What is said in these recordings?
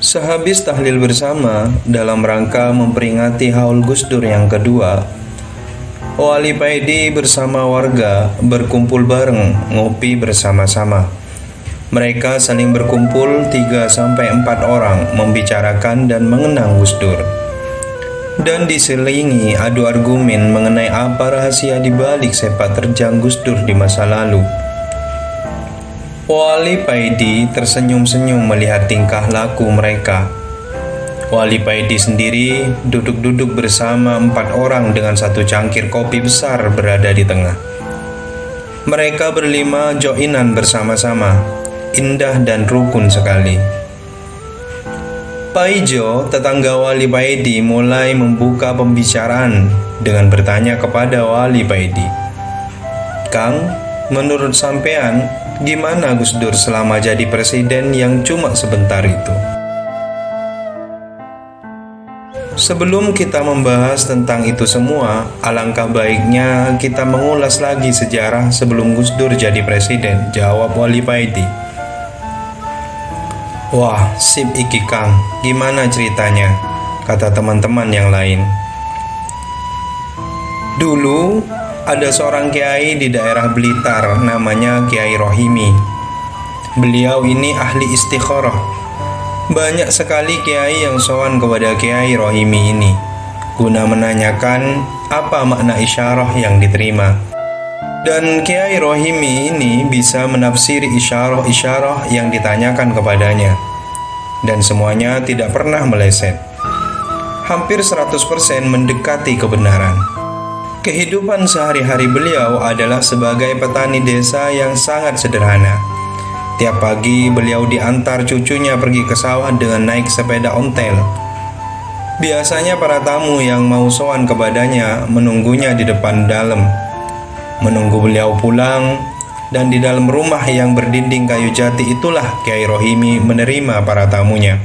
Sehabis tahlil bersama dalam rangka memperingati haul Gus Dur yang kedua, Wali Paidi bersama warga berkumpul bareng ngopi bersama-sama. Mereka saling berkumpul 3-4 orang membicarakan dan mengenang Gus Dur. Dan diselingi adu argumen mengenai apa rahasia di balik sepak terjang Gus Dur di masa lalu. Wali Paidi tersenyum-senyum melihat tingkah laku mereka. Wali Paidi sendiri duduk-duduk bersama 4 orang dengan satu cangkir kopi besar berada di tengah. Mereka berlima joinan bersama-sama, indah dan rukun sekali. Paijo, tetangga Wali Paidi, mulai membuka pembicaraan dengan bertanya kepada Wali Paidi, "Kang, menurut sampean, gimana Gus Dur selama jadi presiden yang cuma sebentar itu?" Sebelum kita membahas tentang itu semua, alangkah baiknya kita mengulas lagi sejarah sebelum Gus Dur jadi presiden, jawab Wali Paidi. "Wah, sip iki Kang, gimana ceritanya?" kata teman-teman yang lain. "Dulu ada seorang kiai di daerah Blitar namanya Kiai Rohimi. Beliau ini ahli istikharah. Banyak sekali kiai yang sowan kepada Kiai Rohimi ini guna menanyakan apa makna isyarah yang diterima. Dan Kiai Rohimi ini bisa menafsiri isyarah-isyarah yang ditanyakan kepadanya. Dan semuanya tidak pernah meleset. Hampir 100% mendekati kebenaran. Kehidupan sehari-hari beliau adalah sebagai petani desa yang sangat sederhana. Tiap pagi beliau diantar cucunya pergi ke sawah dengan naik sepeda ontel. Biasanya para tamu yang mau sowan kepadanya menunggunya di depan dalam, menunggu beliau pulang, dan di dalam rumah yang berdinding kayu jati itulah Kiai Rohimi menerima para tamunya.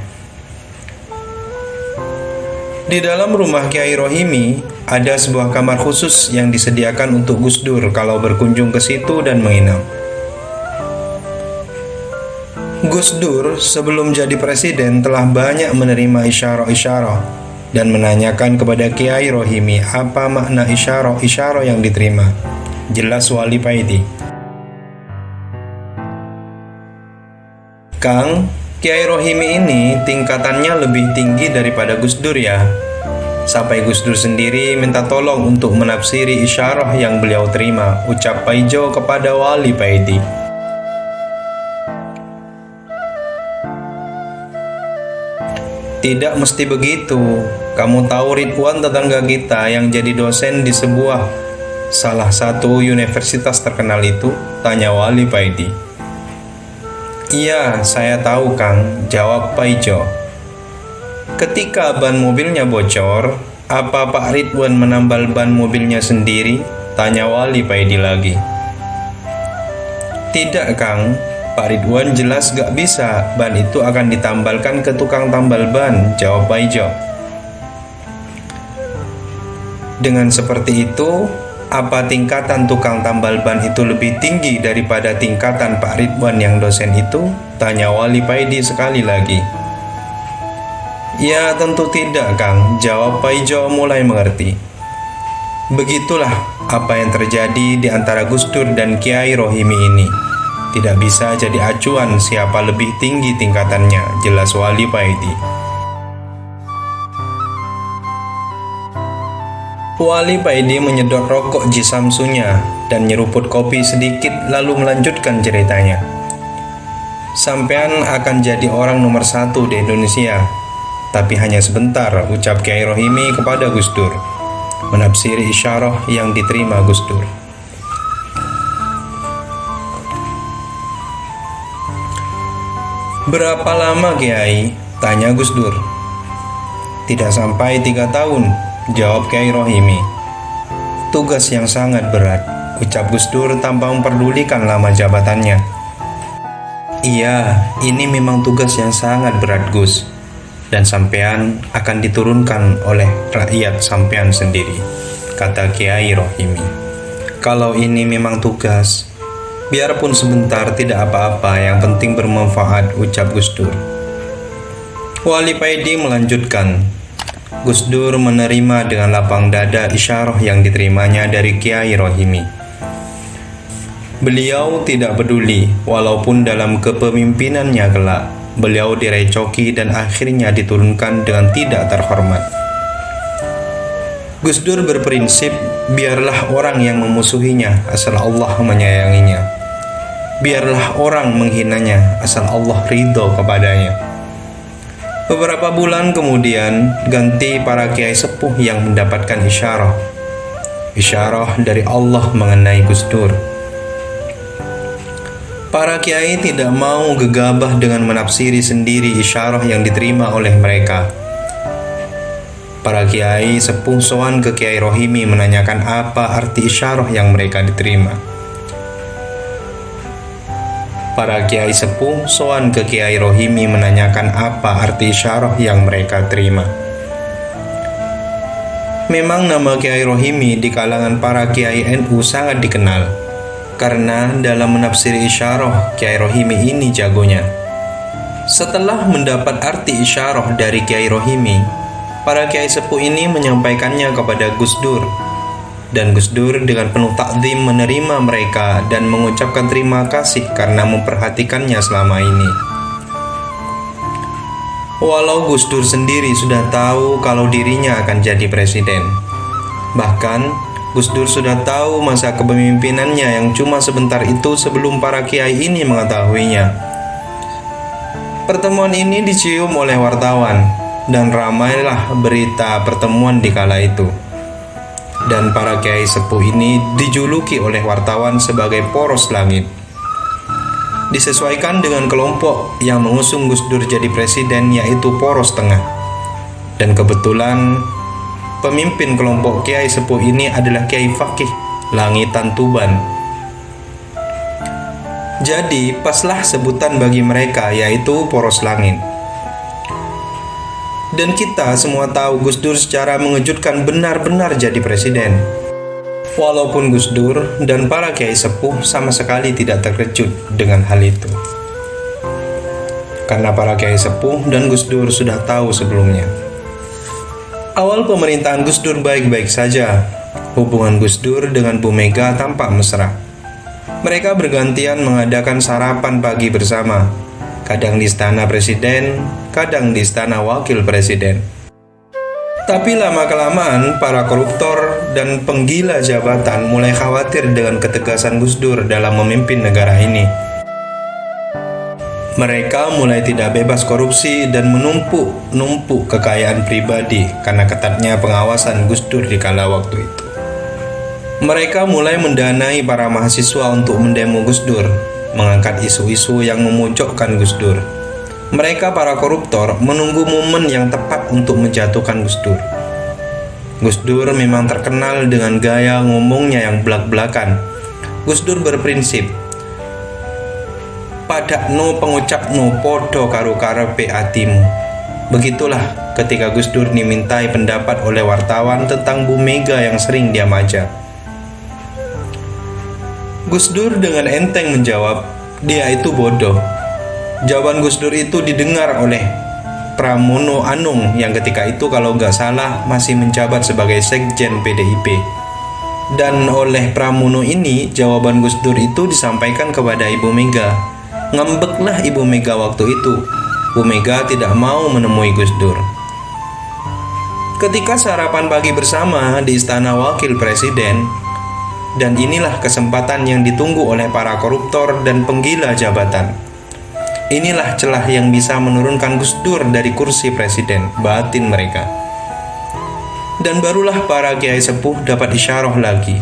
Di dalam rumah Kiai Rohimi ada sebuah kamar khusus yang disediakan untuk Gus Dur kalau berkunjung ke situ dan menginap. Gus Dur sebelum jadi presiden telah banyak menerima isyarah-isyarah dan menanyakan kepada Kiai Rohimi apa makna isyarah-isyarah yang diterima. Jelas Wali Paidi. "Kang, Kiai Rohimi ini tingkatannya lebih tinggi daripada Gus Dur ya. Sampai Gus Dur sendiri minta tolong untuk menafsiri isyarah yang beliau terima," ucap Paijo kepada Wali Paidi. "Tidak mesti begitu. Kamu tahu Ridwan, tetangga kita yang jadi dosen di salah satu universitas terkenal itu?" tanya Wali Paidi. "Iya, saya tahu Kang," jawab Paijo. "Ketika ban mobilnya bocor, apa Pak Ridwan menambal ban mobilnya sendiri?" tanya Wali Paidi lagi. "Tidak Kang, Pak Ridwan jelas gak bisa. Ban itu akan ditambalkan ke tukang tambal ban," jawab Paijo. "Dengan seperti itu, apa tingkatan tukang tambal ban itu lebih tinggi daripada tingkatan Pak Ridwan yang dosen itu?" tanya Wali Paidi sekali lagi. "Ya tentu tidak Kang," jawab Paijo mulai mengerti. Begitulah apa yang terjadi di antara Gus Dur dan Kiai Rohimi ini. Tidak bisa jadi acuan siapa lebih tinggi tingkatannya, jelas Wali Paidi. Wali Paidi menyedot rokok jisamsunya dan nyeruput kopi sedikit lalu melanjutkan ceritanya. "Sampean akan jadi orang nomor 1 di Indonesia, tapi hanya sebentar," ucap Kiai Rohimi kepada Gus Dur, menafsiri isyarah yang diterima Gus Dur. "Berapa lama Kiai?" tanya Gus Dur. "Tidak sampai 3 tahun, jawab Kiai Rohimi. "Tugas yang sangat berat," ucap Gus Dur tanpa memperdulikan lama jabatannya. Iya, ini memang tugas yang sangat berat, Gus. Dan sampean akan diturunkan oleh rakyat sampean sendiri, kata Kiai Rohimi. Kalau ini memang tugas, biarpun sebentar tidak apa-apa, yang penting bermanfaat, ucap Gus Dur. Wali Paidi melanjutkan, Gus Dur menerima dengan lapang dada isyarah yang diterimanya dari Kiai Rohimi. Beliau tidak peduli, walaupun dalam kepemimpinannya kelak, beliau direcoki dan akhirnya diturunkan dengan tidak terhormat. Gus Dur berprinsip, biarlah orang yang memusuhinya asal Allah menyayanginya. Biarlah orang menghinanya asal Allah ridho kepadanya. Beberapa bulan kemudian, ganti para kiai sepuh yang mendapatkan isyarah. Isyarah dari Allah mengenai Gus Dur. Para kiai tidak mau gegabah dengan menafsiri sendiri isyarah yang diterima oleh mereka. Para kiai sepuh sowan ke Kiai Rohimi menanyakan apa arti isyarah yang mereka diterima. Para kiai sepuh sowan ke Kiai Rohimi menanyakan apa arti isyarah yang mereka terima. Memang nama Kiai Rohimi di kalangan para kiai NU sangat dikenal. Karena dalam menafsiri isyarah, Kiai Rohimi ini jagonya. Setelah mendapat arti isyarah dari Kiai Rohimi, para kiai sepuh ini menyampaikannya kepada Gus Dur. Dan Gus Dur dengan penuh takzim menerima mereka dan mengucapkan terima kasih karena memperhatikannya selama ini. Walau Gus Dur sendiri sudah tahu kalau dirinya akan jadi presiden. Bahkan, Gus Dur sudah tahu masa kepemimpinannya yang cuma sebentar itu sebelum para kiai ini mengetahuinya. Pertemuan ini dicium oleh wartawan, dan ramailah berita pertemuan di kala itu. Dan para kiai sepuh ini dijuluki oleh wartawan sebagai poros langit. Disesuaikan dengan kelompok yang mengusung Gus Dur jadi presiden, yaitu poros tengah. Dan kebetulan pemimpin kelompok kiai sepuh ini adalah Kiai Fakih Langitan Tuban. Jadi paslah sebutan bagi mereka, yaitu poros langit. Dan kita semua tahu Gus Dur secara mengejutkan benar-benar jadi presiden. Walaupun Gus Dur dan para kiai sepuh sama sekali tidak terkejut dengan hal itu. Karena para kiai sepuh dan Gus Dur sudah tahu sebelumnya. Awal pemerintahan Gus Dur baik-baik saja. Hubungan Gus Dur dengan Bu Mega tampak mesra. Mereka bergantian mengadakan sarapan pagi bersama. Kadang di istana presiden, kadang di istana wakil presiden. Tapi lama-kelamaan para koruptor dan penggila jabatan mulai khawatir dengan ketegasan Gus Dur dalam memimpin negara ini. Mereka mulai tidak bebas korupsi dan menumpuk kekayaan pribadi karena ketatnya pengawasan Gus Dur di kala waktu itu. Mereka mulai mendanai para mahasiswa untuk mendemo Gus Dur, mengangkat isu-isu yang memojokkan Gus Dur. Mereka para koruptor menunggu momen yang tepat untuk menjatuhkan Gus Dur. Gus Dur memang terkenal dengan gaya ngomongnya yang belak-belakan. Gus Dur berprinsip, padakno pengucapno podo karo karepe atimu. Begitulah ketika Gus Dur dimintai pendapat oleh wartawan tentang Bu Mega yang sering dia majak. Gus Dur dengan enteng menjawab, dia itu bodoh. Jawaban Gus Dur itu didengar oleh Pramono Anung yang ketika itu kalau nggak salah masih menjabat sebagai sekjen PDIP. Dan oleh Pramono ini jawaban Gus Dur itu disampaikan kepada Ibu Mega. Ngambeklah Ibu Mega waktu itu. Bu Mega tidak mau menemui Gus Dur. Ketika sarapan pagi bersama di Istana Wakil Presiden, dan inilah kesempatan yang ditunggu oleh para koruptor dan penggila jabatan. Inilah celah yang bisa menurunkan Gus Dur dari kursi presiden, batin mereka. Dan barulah para kiai sepuh dapat isyarah lagi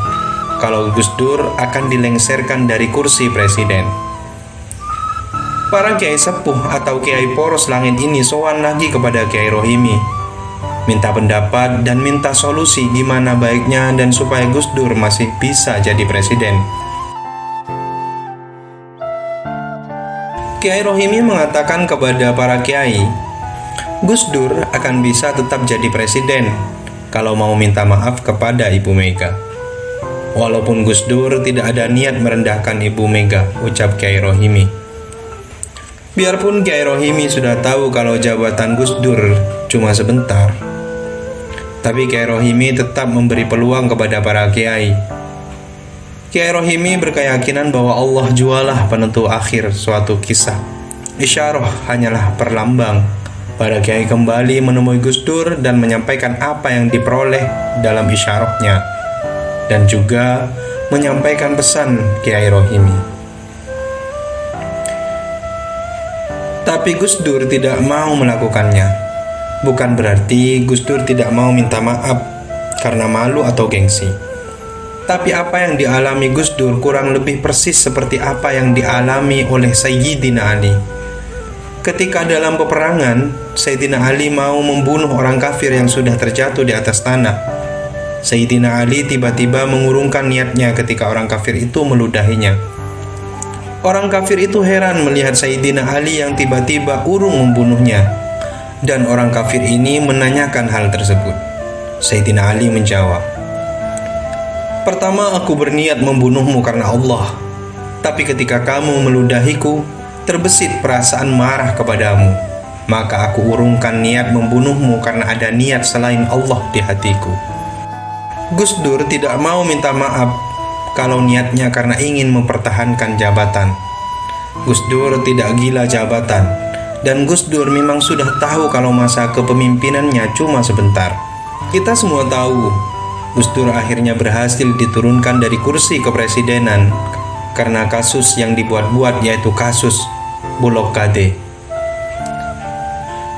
kalau Gus Dur akan dilengserkan dari kursi presiden. Para kiai sepuh atau kiai poros langit ini sowan lagi kepada Kiai Rohimi, minta pendapat dan minta solusi gimana baiknya dan supaya Gus Dur masih bisa jadi presiden. Kiai Rohimi mengatakan kepada para kiai, Gus Dur akan bisa tetap jadi presiden kalau mau minta maaf kepada Ibu Mega. Walaupun Gus Dur tidak ada niat merendahkan Ibu Mega, ucap Kiai Rohimi. Biarpun Kiai Rohimi sudah tahu kalau jabatan Gus Dur cuma sebentar, tapi Kiai Rohimi tetap memberi peluang kepada para kiai. Kiai Rohimi berkeyakinan bahwa Allah jualah penentu akhir suatu kisah. Isyarah hanyalah perlambang. Para kiai kembali menemui Gus Dur dan menyampaikan apa yang diperoleh dalam isyarahnya, dan juga menyampaikan pesan Kiai Rohimi. Tapi Gus Dur tidak mau melakukannya. Bukan berarti Gus Dur tidak mau minta maaf karena malu atau gengsi. Tapi apa yang dialami Gus Dur kurang lebih persis seperti apa yang dialami oleh Sayyidina Ali. Ketika dalam peperangan, Sayyidina Ali mau membunuh orang kafir yang sudah terjatuh di atas tanah. Sayyidina Ali tiba-tiba mengurungkan niatnya ketika orang kafir itu meludahinya. Orang kafir itu heran melihat Sayyidina Ali yang tiba-tiba urung membunuhnya. Dan orang kafir ini menanyakan hal tersebut. Sayyidina Ali menjawab, "Pertama aku berniat membunuhmu karena Allah. Tapi ketika kamu meludahiku, terbesit perasaan marah kepadamu. Maka aku urungkan niat membunuhmu karena ada niat selain Allah di hatiku." Gus Dur tidak mau minta maaf kalau niatnya karena ingin mempertahankan jabatan. Gus Dur tidak gila jabatan, dan Gus Dur memang sudah tahu kalau masa kepemimpinannya cuma sebentar. Kita semua tahu, Gus Dur akhirnya berhasil diturunkan dari kursi kepresidenan karena kasus yang dibuat-buat, yaitu kasus Bulog KD.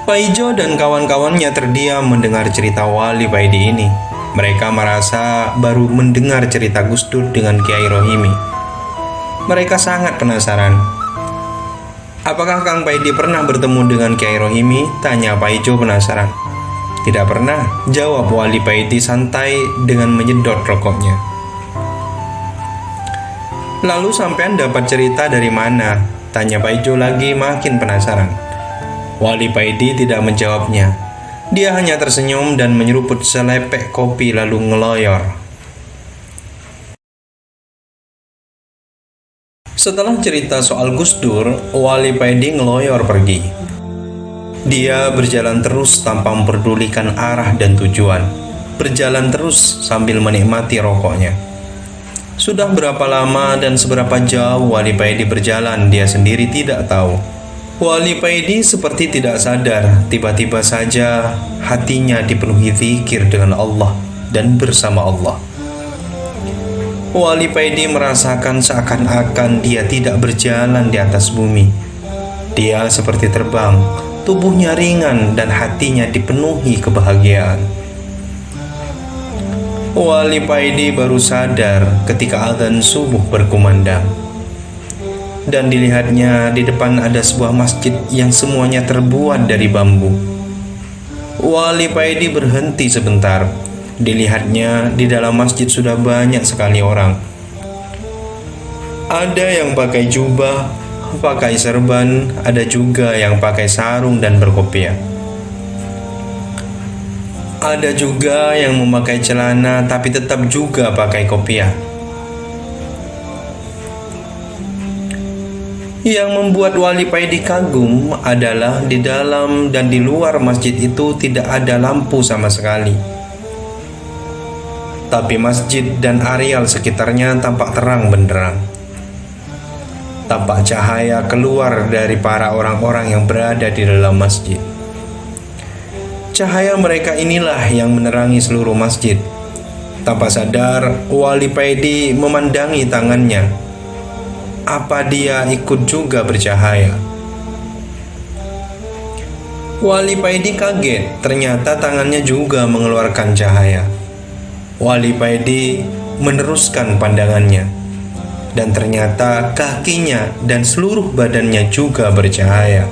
Pak Ijo dan kawan-kawannya terdiam mendengar cerita Wali Paidi ini. Mereka merasa baru mendengar cerita Gus Dur dengan Kiai Rohimi. Mereka sangat penasaran. "Apakah Kang Paidi pernah bertemu dengan Kiai Rohimi?" tanya Pak Ijo penasaran. "Tidak pernah," jawab Wali Paidi santai dengan menyedot rokoknya. "Lalu sampean dapat cerita dari mana?" tanya Pak Ijo lagi makin penasaran. Wali Paidi tidak menjawabnya. Dia hanya tersenyum dan menyeruput selepek kopi lalu ngeloyor. Setelah cerita soal Gus Dur, Wali Paidi ngeloyor pergi. Dia berjalan terus tanpa memperdulikan arah dan tujuan. Berjalan terus sambil menikmati rokoknya. Sudah berapa lama dan seberapa jauh Wali Paidi berjalan, dia sendiri tidak tahu. Wali Paidi seperti tidak sadar, tiba-tiba saja hatinya dipenuhi zikir dengan Allah dan bersama Allah. Wali Paidi merasakan seakan-akan dia tidak berjalan di atas bumi. Dia seperti terbang, tubuhnya ringan dan hatinya dipenuhi kebahagiaan. Wali Paidi baru sadar ketika adzan subuh berkumandang. Dan dilihatnya di depan ada sebuah masjid yang semuanya terbuat dari bambu. Wali Paidi berhenti sebentar. Dilihatnya di dalam masjid sudah banyak sekali orang. Ada yang pakai jubah, pakai serban, ada juga yang pakai sarung dan berkopiah. Ada juga yang memakai celana tapi tetap juga pakai kopiah. Yang membuat Wali Paidi kagum adalah di dalam dan di luar masjid itu tidak ada lampu sama sekali. Tapi masjid dan areal sekitarnya tampak terang benderang. Tampak cahaya keluar dari para orang-orang yang berada di dalam masjid. Cahaya mereka inilah yang menerangi seluruh masjid. Tanpa sadar, Wali Paidi memandangi tangannya. Apa dia ikut juga bercahaya? Wali Paidi kaget, ternyata tangannya juga mengeluarkan cahaya. Wali Paidi meneruskan pandangannya, dan ternyata kakinya dan seluruh badannya juga bercahaya.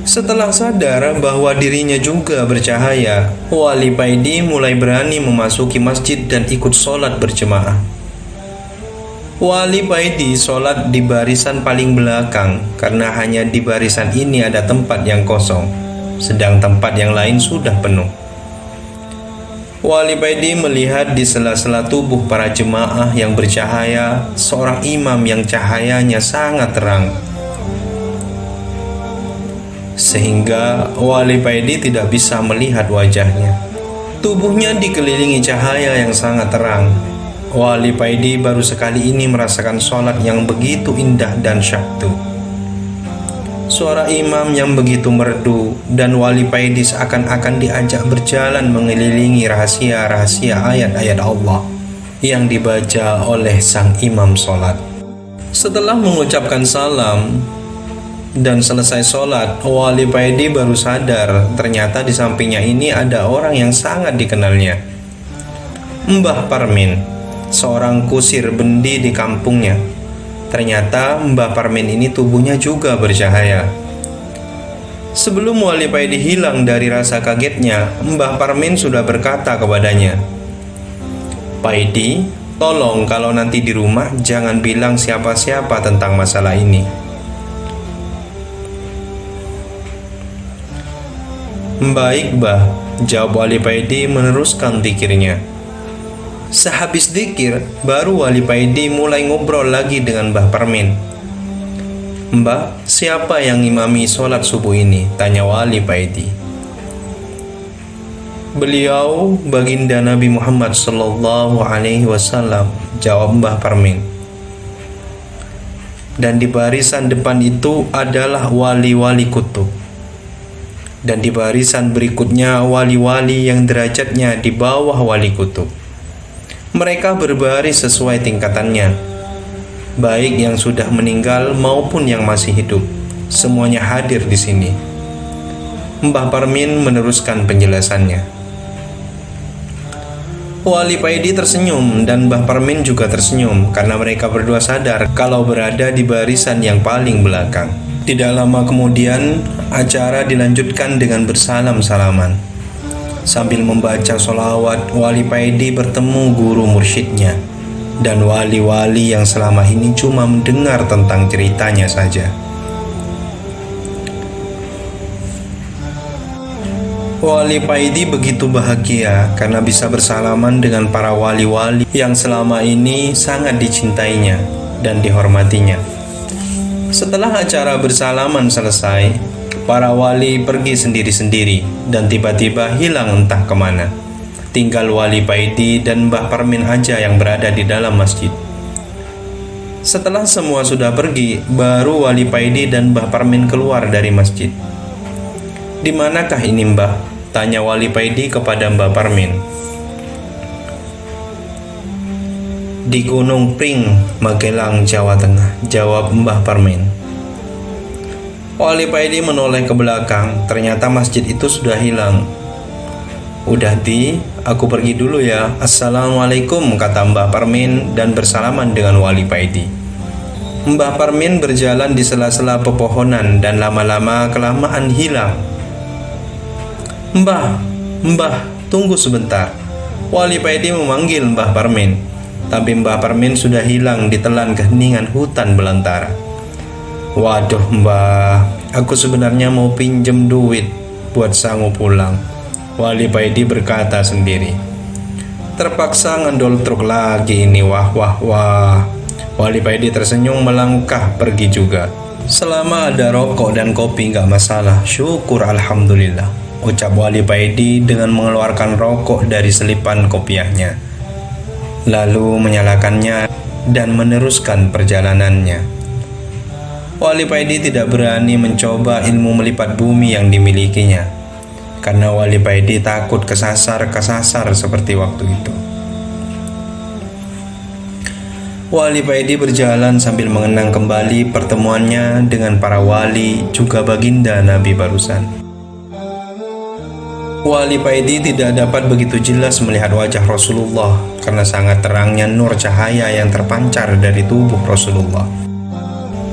Setelah sadar bahwa dirinya juga bercahaya, Wali Paidi mulai berani memasuki masjid dan ikut sholat berjemaah. Wali Paidi sholat di barisan paling belakang karena hanya di barisan ini ada tempat yang kosong, sedang tempat yang lain sudah penuh. Wali Paidi melihat di sela-sela tubuh para jemaah yang bercahaya seorang imam yang cahayanya sangat terang, sehingga Wali Paidi tidak bisa melihat wajahnya. Tubuhnya dikelilingi cahaya yang sangat terang. Wali Paidi baru sekali ini merasakan sholat yang begitu indah dan syahdu. Suara imam yang begitu merdu dan Wali Paidi seakan-akan diajak berjalan mengelilingi rahasia-rahasia ayat-ayat Allah yang dibaca oleh sang imam sholat. Setelah mengucapkan salam dan selesai sholat, Wali Paidi baru sadar ternyata di sampingnya ini ada orang yang sangat dikenalnya, Mbah Parmin, seorang kusir bendi di kampungnya. Ternyata Mbah Parmin ini tubuhnya juga bercahaya. Sebelum Wali Paidi hilang dari rasa kagetnya, Mbah Parmin sudah berkata kepadanya, "Paidi, tolong kalau nanti di rumah jangan bilang siapa-siapa tentang masalah ini." "Baik, Mbah," jawab Wali Paidi meneruskan zikirnya. Sehabis zikir, baru Wali Paidi mulai ngobrol lagi dengan Mbah Parmin. "Mbah, siapa yang ngimami sholat subuh ini?" tanya Wali Paidi. "Beliau baginda Nabi Muhammad SAW," jawab Mbah Parmin. "Dan di barisan depan itu adalah wali-wali kutub. Dan di barisan berikutnya wali-wali yang derajatnya di bawah wali kutub. Mereka berbaris sesuai tingkatannya, baik yang sudah meninggal maupun yang masih hidup. Semuanya hadir di sini." Mbah Parmin meneruskan penjelasannya. Wali Paidi tersenyum dan Mbah Parmin juga tersenyum karena mereka berdua sadar kalau berada di barisan yang paling belakang. Tidak lama kemudian, acara dilanjutkan dengan bersalam-salaman. Sambil membaca sholawat, Wali Paidi bertemu guru mursyidnya dan wali-wali yang selama ini cuma mendengar tentang ceritanya saja. Wali Paidi begitu bahagia karena bisa bersalaman dengan para wali-wali yang selama ini sangat dicintainya dan dihormatinya. Setelah acara bersalaman selesai, para wali pergi sendiri-sendiri dan tiba-tiba hilang entah kemana. Tinggal Wali Paidi dan Mbah Parmin aja yang berada di dalam masjid. Setelah semua sudah pergi, baru Wali Paidi dan Mbah Parmin keluar dari masjid. "Di manakah ini, Mbah?" tanya Wali Paidi kepada Mbah Parmin. "Di Gunung Pring, Magelang, Jawa Tengah," jawab Mbah Parmin. Wali Paidi menoleh ke belakang, ternyata masjid itu sudah hilang. "Udah aku pergi dulu ya. Assalamualaikum," kata Mbah Parmin dan bersalaman dengan Wali Paidi. Mbah Parmin berjalan di sela-sela pepohonan dan lama-lama kelamaan hilang. Mbah, tunggu sebentar." Wali Paidi memanggil Mbah Parmin, tapi Mbah Parmin sudah hilang di telan keheningan hutan belantara. "Waduh, Mbah, aku sebenarnya mau pinjem duit buat sanggup pulang," Wali Paidi berkata sendiri. "Terpaksa ngendol truk lagi ini, wah. Wali Paidi tersenyum melangkah pergi juga. "Selama ada rokok dan kopi nggak masalah, syukur alhamdulillah," ucap Wali Paidi dengan mengeluarkan rokok dari selipan kopiahnya, lalu menyalakannya dan meneruskan perjalanannya. Wali Paidi tidak berani mencoba ilmu melipat bumi yang dimilikinya, karena Wali Paidi takut kesasar seperti waktu itu. Wali Paidi berjalan sambil mengenang kembali pertemuannya dengan para wali juga baginda Nabi barusan. Wali Paidi tidak dapat begitu jelas melihat wajah Rasulullah karena sangat terangnya nur cahaya yang terpancar dari tubuh Rasulullah.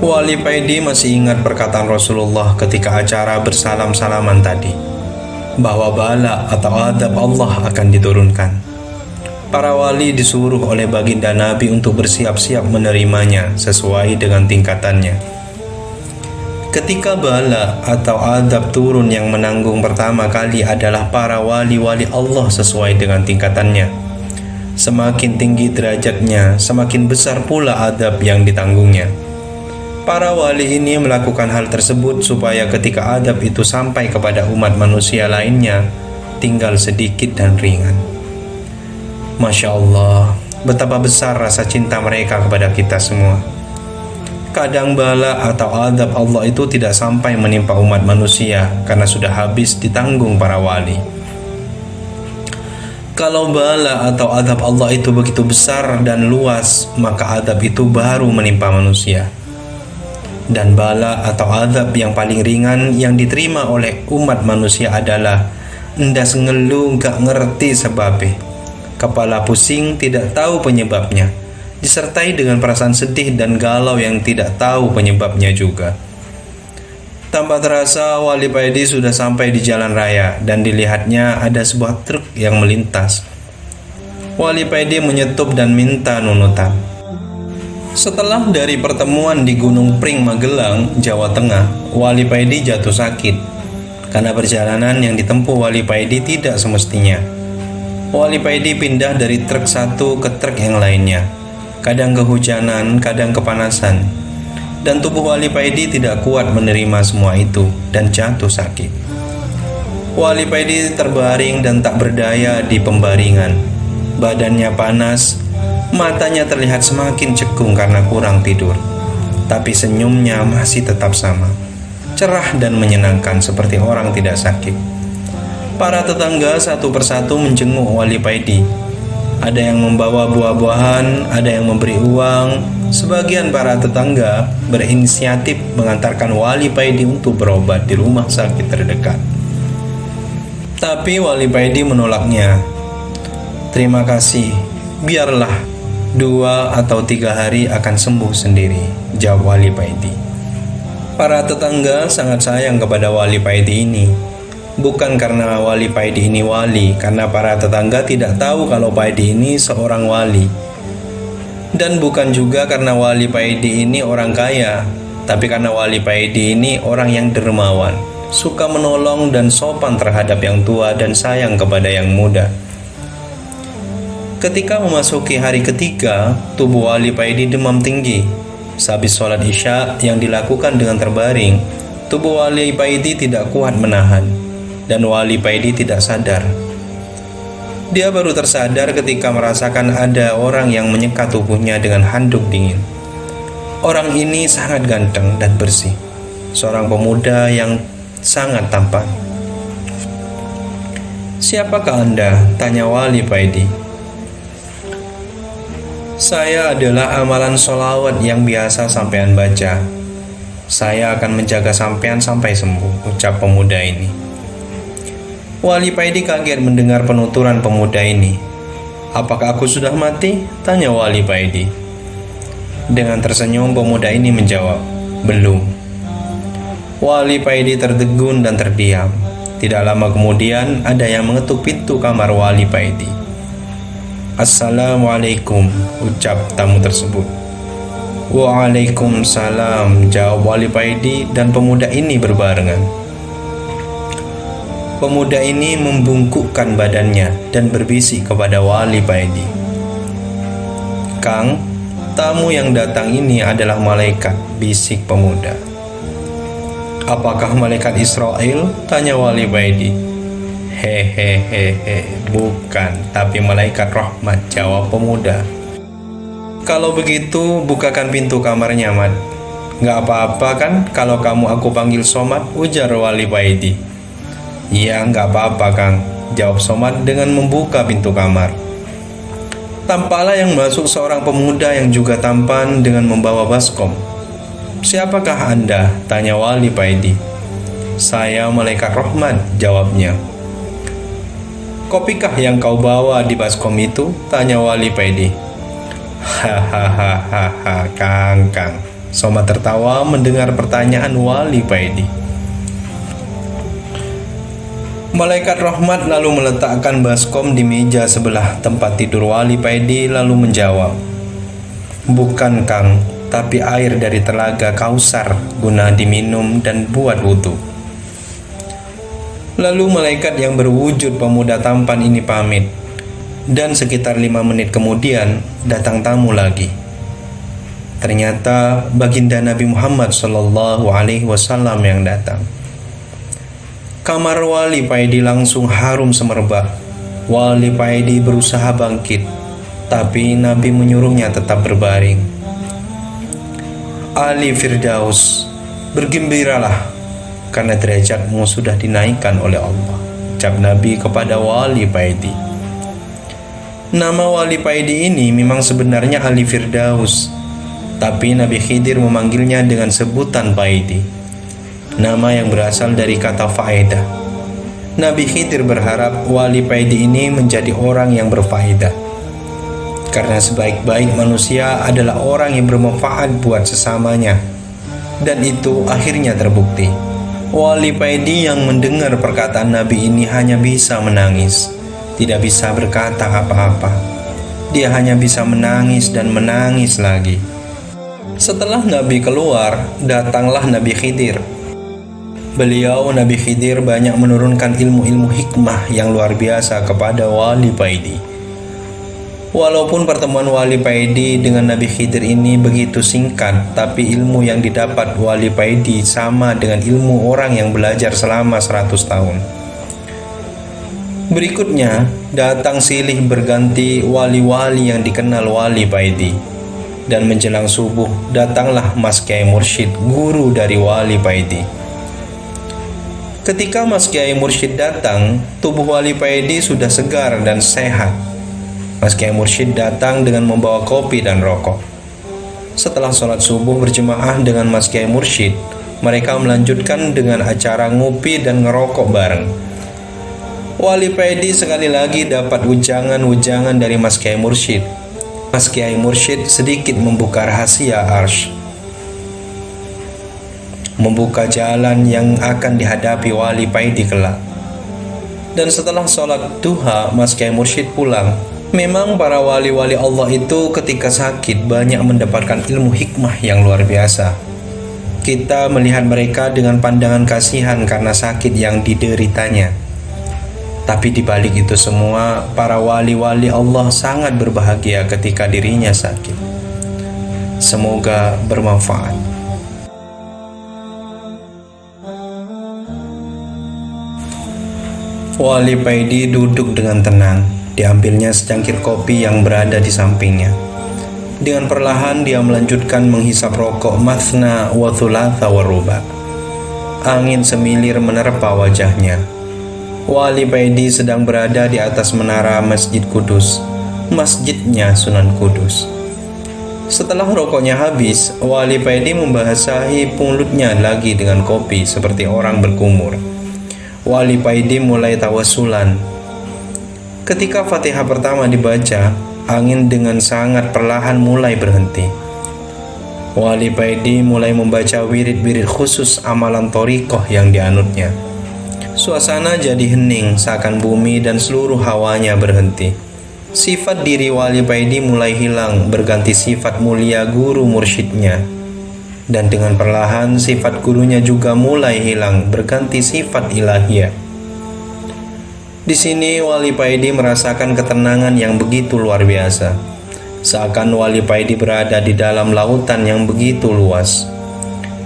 Wali Paidi masih ingat perkataan Rasulullah ketika acara bersalam-salaman tadi, bahwa bala atau adab Allah akan diturunkan. Para wali disuruh oleh baginda Nabi untuk bersiap-siap menerimanya sesuai dengan tingkatannya. Ketika bala atau adab turun, yang menanggung pertama kali adalah para wali-wali Allah sesuai dengan tingkatannya. Semakin tinggi derajatnya, semakin besar pula adab yang ditanggungnya. Para wali ini melakukan hal tersebut supaya ketika adab itu sampai kepada umat manusia lainnya, tinggal sedikit dan ringan. Masya Allah, betapa besar rasa cinta mereka kepada kita semua. Kadang bala atau adab Allah itu tidak sampai menimpa umat manusia karena sudah habis ditanggung para wali. Kalau bala atau adab Allah itu begitu besar dan luas, maka adab itu baru menimpa manusia. Dan bala atau adab yang paling ringan yang diterima oleh umat manusia adalah endas ngeluh gak ngerti sebabnya, kepala pusing tidak tahu penyebabnya, disertai dengan perasaan sedih dan galau yang tidak tahu penyebabnya juga. Tanpa terasa Wali Paidi sudah sampai di jalan raya dan dilihatnya ada sebuah truk yang melintas. Wali Paidi menyetup dan minta nunutan. Setelah dari pertemuan di Gunung Pring, Magelang, Jawa Tengah, Wali Paidi jatuh sakit karena perjalanan yang ditempuh Wali Paidi tidak semestinya. Wali Paidi pindah dari truk satu ke truk yang lainnya, kadang kehujanan, kadang kepanasan. Dan tubuh Wali Paidi tidak kuat menerima semua itu dan jatuh sakit. Wali Paidi terbaring dan tak berdaya di pembaringan. Badannya panas, matanya terlihat semakin cekung karena kurang tidur. Tapi senyumnya masih tetap sama, cerah dan menyenangkan seperti orang tidak sakit. Para tetangga satu persatu menjenguk Wali Paidi. Ada yang membawa buah-buahan, ada yang memberi uang. Sebagian para tetangga berinisiatif mengantarkan Wali Paidi untuk berobat di rumah sakit terdekat. Tapi Wali Paidi menolaknya. Terima kasih, biarlah 2 atau 3 hari akan sembuh sendiri, jawab Wali Paidi. Para tetangga sangat sayang kepada Wali Paidi ini. Bukan karena Wali Paidi ini wali, karena para tetangga tidak tahu kalau Paidi ini seorang wali. Dan bukan juga karena Wali Paidi ini orang kaya, tapi karena Wali Paidi ini orang yang dermawan, suka menolong dan sopan terhadap yang tua dan sayang kepada yang muda. Ketika memasuki hari ketiga, tubuh Wali Paidi demam tinggi. Sehabis sholat Isya yang dilakukan dengan terbaring, tubuh Wali Paidi tidak kuat menahan. Dan Wali Paidi tidak sadar. Dia baru tersadar ketika merasakan ada orang yang menyekat tubuhnya dengan handuk dingin. Orang ini sangat ganteng dan bersih, seorang pemuda yang sangat tampan. "Siapakah Anda?" tanya Wali Paidi. "Saya adalah amalan sholawat yang biasa sampean baca. Saya akan menjaga sampean sampai sembuh," ucap pemuda ini. Wali Paidi kaget mendengar penuturan pemuda ini. "Apakah aku sudah mati?" tanya Wali Paidi. Dengan tersenyum pemuda ini menjawab, "Belum." Wali Paidi tertegun dan terdiam. Tidak lama kemudian ada yang mengetuk pintu kamar Wali Paidi. "Assalamualaikum," ucap tamu tersebut. "Waalaikumsalam," jawab Wali Paidi dan pemuda ini berbarengan. Pemuda ini membungkukkan badannya dan berbisik kepada Wali Paidi. "Kang, tamu yang datang ini adalah malaikat," bisik pemuda. "Apakah malaikat Israel?" tanya Wali Paidi. "Hehehehe, bukan, tapi malaikat rahmat," jawab pemuda. "Kalau begitu, bukakan pintu kamarnya, Mat." "Gak apa-apa kan kalau kamu aku panggil Somad," ujar Wali Paidi. "Iya, nggak apa-apa, Kang," jawab Somad dengan membuka pintu kamar. Tampaklah yang masuk seorang pemuda yang juga tampan dengan membawa baskom. "Siapakah Anda?" tanya Wali Paidi. "Saya malaikat rahmat," jawabnya. "Kopikah yang kau bawa di baskom itu?" tanya Wali Paidi. "Hahaha, Kang. Somad tertawa mendengar pertanyaan Wali Paidi. Malaikat rahmat lalu meletakkan baskom di meja sebelah tempat tidur Wali Paidi lalu menjawab, "Bukan Kang, tapi air dari telaga Kausar guna diminum dan buat wudhu." Lalu malaikat yang berwujud pemuda tampan ini pamit, dan sekitar 5 menit kemudian datang tamu lagi. Ternyata baginda Nabi Muhammad SAW yang datang. Kamar Wali Paidi langsung harum semerbak. Wali Paidi berusaha bangkit, tapi Nabi menyuruhnya tetap berbaring. "Ali Firdaus, bergembiralah, karena derajatmu sudah dinaikkan oleh Allah," ucap Nabi kepada Wali Paidi. Nama Wali Paidi ini memang sebenarnya Ali Firdaus, tapi Nabi Khidir memanggilnya dengan sebutan Paidi, nama yang berasal dari kata faedah. Nabi Khidir berharap Wali Paidi ini menjadi orang yang berfaedah, karena sebaik-baik manusia adalah orang yang bermanfaat buat sesamanya, dan itu akhirnya terbukti. Wali Paidi yang mendengar perkataan Nabi ini hanya bisa menangis, tidak bisa berkata apa-apa. Dia hanya bisa menangis dan menangis lagi. Setelah Nabi keluar, datanglah Nabi Khidir. Beliau, Nabi Khidir, banyak menurunkan ilmu-ilmu hikmah yang luar biasa kepada Wali Paidi. Walaupun pertemuan Wali Paidi dengan Nabi Khidir ini begitu singkat, tapi ilmu yang didapat Wali Paidi sama dengan ilmu orang yang belajar selama 100 tahun. Berikutnya, datang silih berganti wali-wali yang dikenal Wali Paidi. Dan menjelang subuh, datanglah Mas Kiai Mursyid, guru dari Wali Paidi. Ketika Mas Kiai Mursyid datang, tubuh Wali Paidi sudah segar dan sehat. Mas Kiai Mursyid datang dengan membawa kopi dan rokok. Setelah sholat subuh berjemaah dengan Mas Kiai Mursyid, mereka melanjutkan dengan acara ngopi dan ngerokok bareng. Wali Paidi sekali lagi dapat ujangan-ujangan dari Mas Kiai Mursyid. Mas Kiai Mursyid sedikit membuka rahasia arsy, membuka jalan yang akan dihadapi Wali Paidi kelak. Dan setelah sholat duha, Mas Kiai Mursyid pulang. Memang para wali-wali Allah itu ketika sakit banyak mendapatkan ilmu hikmah yang luar biasa. Kita melihat mereka dengan pandangan kasihan karena sakit yang dideritanya. Tapi di balik itu semua, para wali-wali Allah sangat berbahagia ketika dirinya sakit. Semoga bermanfaat. Wali Paidi duduk dengan tenang. Diambilnya secangkir kopi yang berada di sampingnya. Dengan perlahan dia melanjutkan menghisap rokok mathna wa thulatha wa ruba. Angin semilir menerpa wajahnya. Wali Paidi sedang berada di atas menara Masjid Kudus, masjidnya Sunan Kudus. Setelah rokoknya habis, Wali Paidi membasahi mulutnya lagi dengan kopi seperti orang berkumur. Wali Paidi mulai tawasulan. Ketika Fatihah pertama dibaca, angin dengan sangat perlahan mulai berhenti. Wali Paidi mulai membaca wirid-wirid khusus amalan thariqah yang dianutnya. Suasana jadi hening, seakan bumi dan seluruh hawanya berhenti. Sifat diri Wali Paidi mulai hilang, berganti sifat mulia guru mursyidnya. Dan dengan perlahan sifat gurunya juga mulai hilang, berganti sifat ilahiyah. Di sini Wali Paidi merasakan ketenangan yang begitu luar biasa. Seakan Wali Paidi berada di dalam lautan yang begitu luas.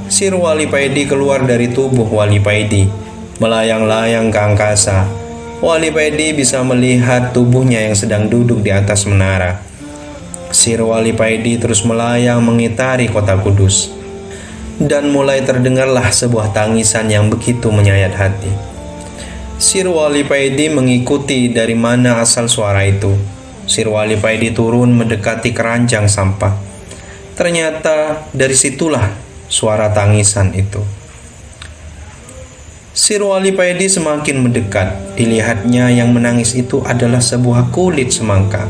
Sir Wali Paidi keluar dari tubuh Wali Paidi, melayang-layang ke angkasa. Wali Paidi bisa melihat tubuhnya yang sedang duduk di atas menara. Sir Wali Paidi terus melayang mengitari kota Kudus. Dan mulai terdengarlah sebuah tangisan yang begitu menyayat hati. Sir Wali Paidi mengikuti dari mana asal suara itu. Sir Wali Paidi turun mendekati keranjang sampah. Ternyata dari situlah suara tangisan itu. Sir Wali Paidi semakin mendekat. Dilihatnya yang menangis itu adalah sebuah kulit semangka.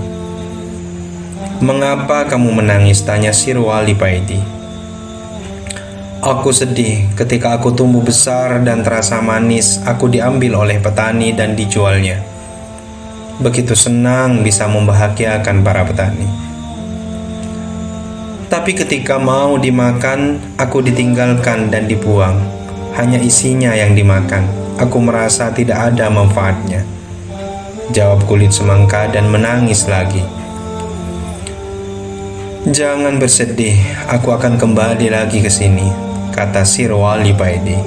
"Mengapa kamu menangis?" tanya Sir Wali Paidi. Aku sedih ketika aku tumbuh besar dan terasa manis, aku diambil oleh petani dan dijualnya. Begitu senang bisa membahagiakan para petani. Tapi ketika mau dimakan, aku ditinggalkan dan dibuang. Hanya isinya yang dimakan. Aku merasa tidak ada manfaatnya. Jawab kulit semangka dan menangis lagi. Jangan bersedih, aku akan kembali lagi ke sini, kata Sir Wali Paidi.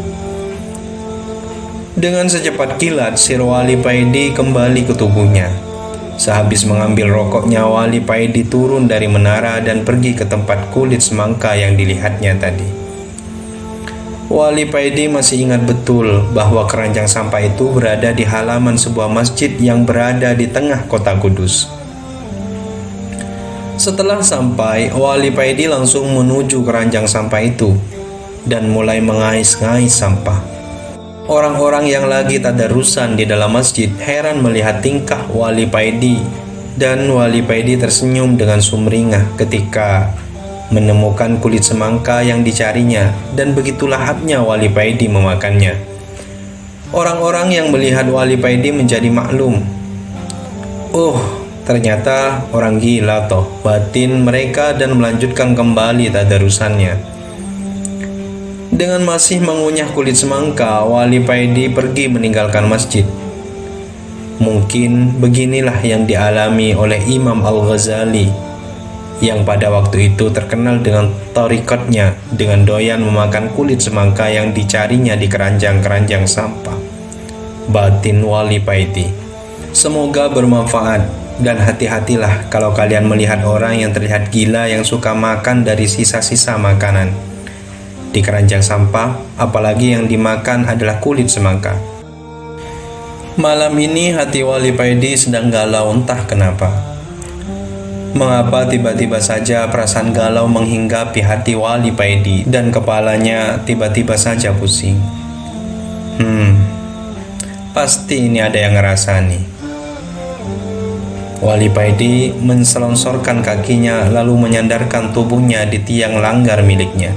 Dengan secepat kilat, Sir Wali Paidi kembali ke tubuhnya. Sehabis mengambil rokoknya, Wali Paidi turun dari menara dan pergi ke tempat kulit semangka yang dilihatnya tadi. Wali Paidi masih ingat betul bahwa keranjang sampah itu berada di halaman sebuah masjid yang berada di tengah kota Kudus. Setelah sampai, Wali Paidi langsung menuju keranjang sampah itu dan mulai mengais-ngais sampah. Orang-orang yang lagi tadarusan di dalam masjid heran melihat tingkah Wali Paidi, dan Wali Paidi tersenyum dengan sumringah ketika menemukan kulit semangka yang dicarinya, dan begitu lahapnya Wali Paidi memakannya. Orang-orang yang melihat Wali Paidi menjadi maklum. Oh, ternyata orang gila toh batin mereka, dan melanjutkan kembali tadarusannya. Dengan masih mengunyah kulit semangka, Wali Paidi pergi meninggalkan masjid. Mungkin beginilah yang dialami oleh Imam Al-Ghazali, yang pada waktu itu terkenal dengan tarikatnya dengan doyan memakan kulit semangka yang dicarinya di keranjang-keranjang sampah. Batin Wali Paidi. Semoga bermanfaat. Dan hati-hatilah kalau kalian melihat orang yang terlihat gila yang suka makan dari sisa-sisa makanan di keranjang sampah, apalagi yang dimakan adalah kulit semangka. Malam ini hati Wali Paidi sedang galau entah kenapa. Mengapa tiba-tiba saja perasaan galau menghinggapi hati Wali Paidi dan kepalanya tiba-tiba saja pusing. Pasti ini ada yang ngerasani. Wali Paidi menselonsorkan kakinya lalu menyandarkan tubuhnya di tiang langgar miliknya.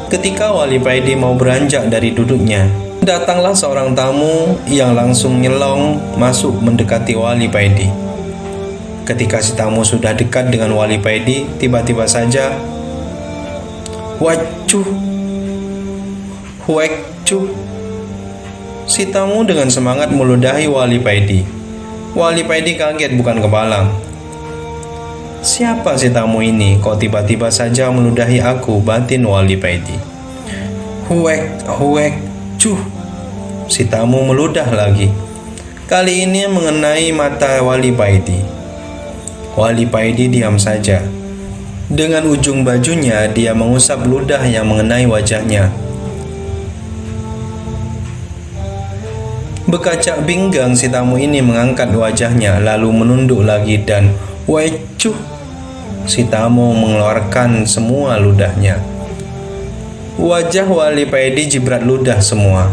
Ketika Wali Paidi mau beranjak dari duduknya, datanglah seorang tamu yang langsung nyelong masuk mendekati Wali Paidi. Ketika si tamu sudah dekat dengan Wali Paidi, tiba-tiba saja, wacuh, wacuh. Si tamu dengan semangat meludahi Wali Paidi. Wali Paidi kaget bukan kepalang. Siapa si tamu ini? Kok tiba-tiba saja meludahi aku? Batin Wali Paidi. Huek, huek, cuh. Si tamu meludah lagi. Kali ini mengenai mata Wali Paidi. Wali Paidi diam saja. Dengan ujung bajunya dia mengusap ludah yang mengenai wajahnya. Bekacak pinggang si tamu ini mengangkat wajahnya lalu menunduk lagi dan wecuh, si tamu mengeluarkan semua ludahnya. Wajah Wali Paidi jibrat ludah semua.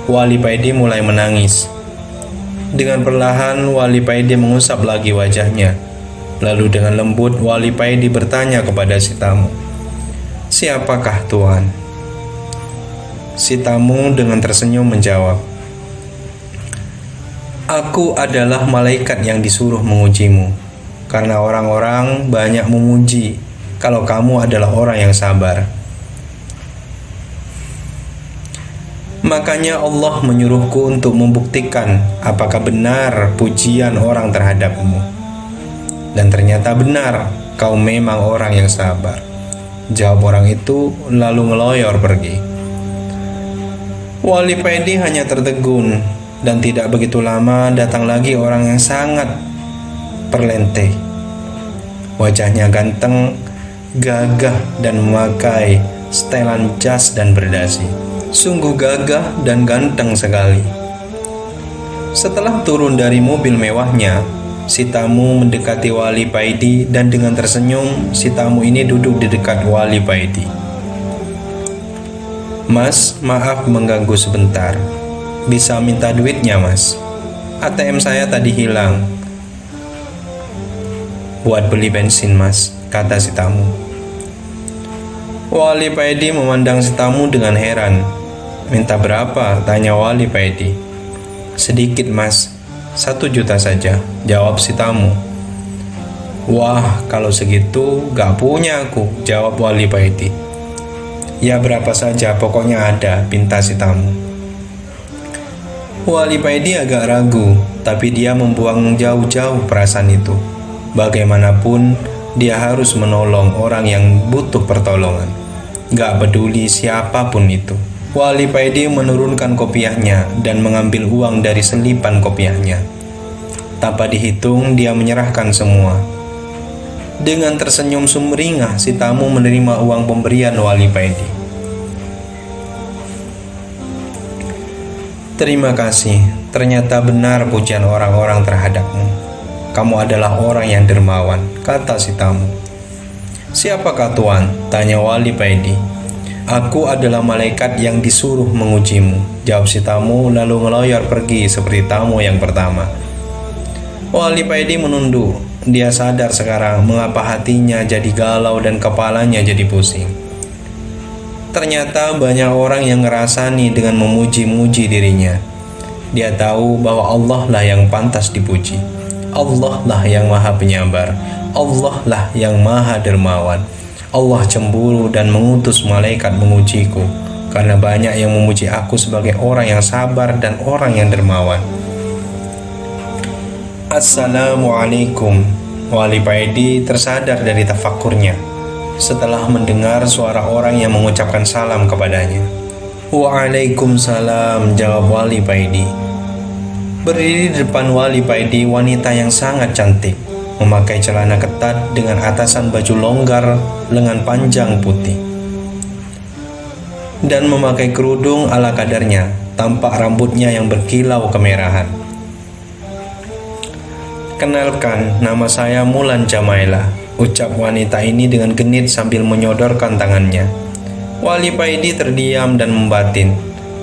Wali Paidi mulai menangis. Dengan perlahan Wali Paidi mengusap lagi wajahnya. Lalu dengan lembut Wali Paidi bertanya kepada si tamu, "Siapakah Tuan?" Si tamu dengan tersenyum menjawab, "Aku adalah malaikat yang disuruh mengujimu, karena orang-orang banyak memuji kalau kamu adalah orang yang sabar. Makanya Allah menyuruhku untuk membuktikan apakah benar pujian orang terhadapmu. Dan ternyata benar, kau memang orang yang sabar." Jawab orang itu lalu ngeloyor pergi. Wali Paidi hanya tertegun. Dan tidak begitu lama datang lagi orang yang sangat perlente. Wajahnya ganteng, gagah dan memakai setelan jas dan berdasi. Sungguh gagah dan ganteng sekali. Setelah turun dari mobil mewahnya, si tamu mendekati Wali Paidi dan dengan tersenyum si tamu ini duduk di dekat Wali Paidi. "Mas, maaf mengganggu sebentar. Bisa minta duitnya, Mas? ATM saya tadi hilang." "Buat beli bensin, Mas," kata si tamu. Wali Paedi memandang si tamu dengan heran. "Minta berapa?" tanya Wali Paedi. "Sedikit mas, 1 juta saja," jawab si tamu. "Wah, kalau segitu gak punya aku," jawab Wali Paedi. "Ya berapa saja, pokoknya ada," pinta si tamu. Wali Paedi agak ragu, tapi dia membuang jauh-jauh perasaan itu. Bagaimanapun, dia harus menolong orang yang butuh pertolongan. Gak peduli siapapun itu. Wali Paedi menurunkan kopiahnya dan mengambil uang dari selipan kopiahnya. Tanpa dihitung, dia menyerahkan semua. Dengan tersenyum sumringah, si tamu menerima uang pemberian Wali Paedi. "Terima kasih, ternyata benar pujian orang-orang terhadapmu. Kamu adalah orang yang dermawan," kata si tamu. "Siapakah Tuan?" tanya Wali Paedi. "Aku adalah malaikat yang disuruh mengujimu," jawab si tamu lalu ngeloyor pergi seperti tamu yang pertama. Wali Paedi menunduk. Dia sadar sekarang mengapa hatinya jadi galau dan kepalanya jadi pusing. Ternyata banyak orang yang ngerasani dengan memuji-muji dirinya. Dia tahu bahwa Allah lah yang pantas dipuji. Allah lah yang maha penyabar. Allah lah yang maha dermawan. Allah cemburu dan mengutus malaikat mengujiku, karena banyak yang memuji aku sebagai orang yang sabar dan orang yang dermawan. "Assalamualaikum." Wali Paedi tersadar dari tafakurnya setelah mendengar suara orang yang mengucapkan salam kepadanya. "Waalaikumsalam," jawab Wali Paedi. Berdiri di depan Wali Paedi wanita yang sangat cantik, memakai celana ketat dengan atasan baju longgar lengan panjang putih, dan memakai kerudung ala kadarnya, tampak rambutnya yang berkilau kemerahan. "Kenalkan, nama saya Mulan Jamaila," ucap wanita ini dengan genit sambil menyodorkan tangannya. Wali Paedi terdiam dan membatin.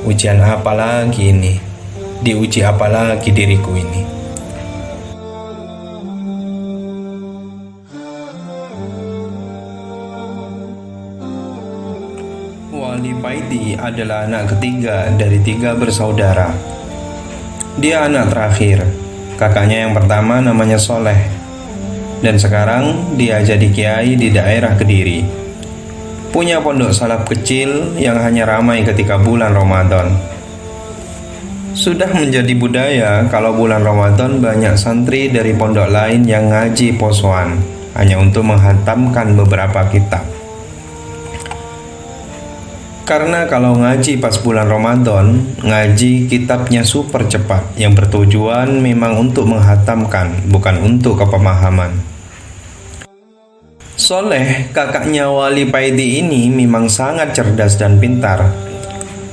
Ujian apa lagi ini? Diuji apa lagi diriku ini? Wali Paedi adalah anak ketiga dari 3 bersaudara. Dia anak terakhir. Kakaknya yang pertama namanya Soleh, dan sekarang dia jadi kiai di daerah Kediri. Punya pondok salaf kecil yang hanya ramai ketika bulan Ramadan. Sudah menjadi budaya kalau bulan Ramadan banyak santri dari pondok lain yang ngaji posoan hanya untuk menghantamkan beberapa kitab. Karena kalau ngaji pas bulan Ramadan, ngaji kitabnya super cepat yang bertujuan memang untuk menghatamkan, bukan untuk kepemahaman. Soleh, kakaknya Wali Paedi ini memang sangat cerdas dan pintar.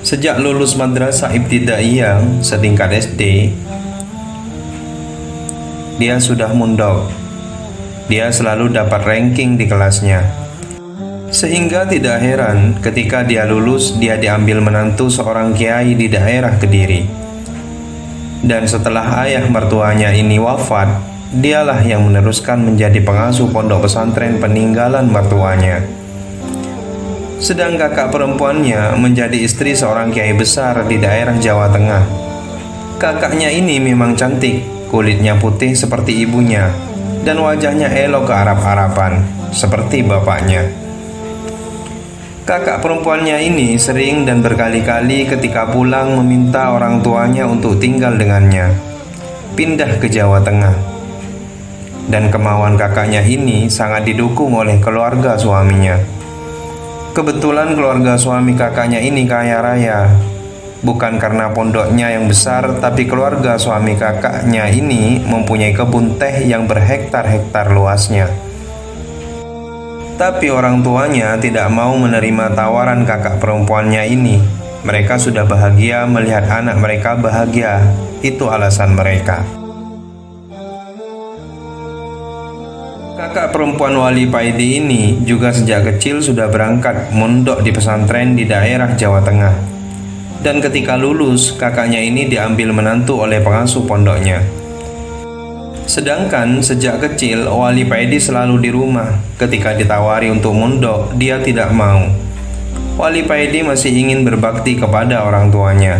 Sejak lulus madrasah ibtidaiyah setingkat SD, dia sudah mundok. Dia selalu dapat ranking di kelasnya. Sehingga tidak heran ketika dia lulus, dia diambil menantu seorang kiai di daerah Kediri. Dan setelah ayah mertuanya ini wafat, dialah yang meneruskan menjadi pengasuh pondok pesantren peninggalan mertuanya. Sedang kakak perempuannya menjadi istri seorang kiai besar di daerah Jawa Tengah. Kakaknya ini memang cantik, kulitnya putih seperti ibunya, dan wajahnya elok kearap-arapan seperti bapaknya. Kakak perempuannya ini sering dan berkali-kali ketika pulang meminta orang tuanya untuk tinggal dengannya, pindah ke Jawa Tengah. Dan kemauan kakaknya ini sangat didukung oleh keluarga suaminya. Kebetulan keluarga suami kakaknya ini kaya raya. Bukan karena pondoknya yang besar, tapi keluarga suami kakaknya ini mempunyai kebun teh yang berhektar-hektar luasnya. Tapi orang tuanya tidak mau menerima tawaran kakak perempuannya ini. Mereka sudah bahagia melihat anak mereka bahagia. Itu alasan mereka. Kakak perempuan Wali Paedi ini juga sejak kecil sudah berangkat mondok di pesantren di daerah Jawa Tengah. Dan ketika lulus, kakaknya ini diambil menantu oleh pengasuh pondoknya. Sedangkan sejak kecil, Wali Paidi selalu di rumah. Ketika ditawari untuk mondok, dia tidak mau. Wali Paidi masih ingin berbakti kepada orang tuanya.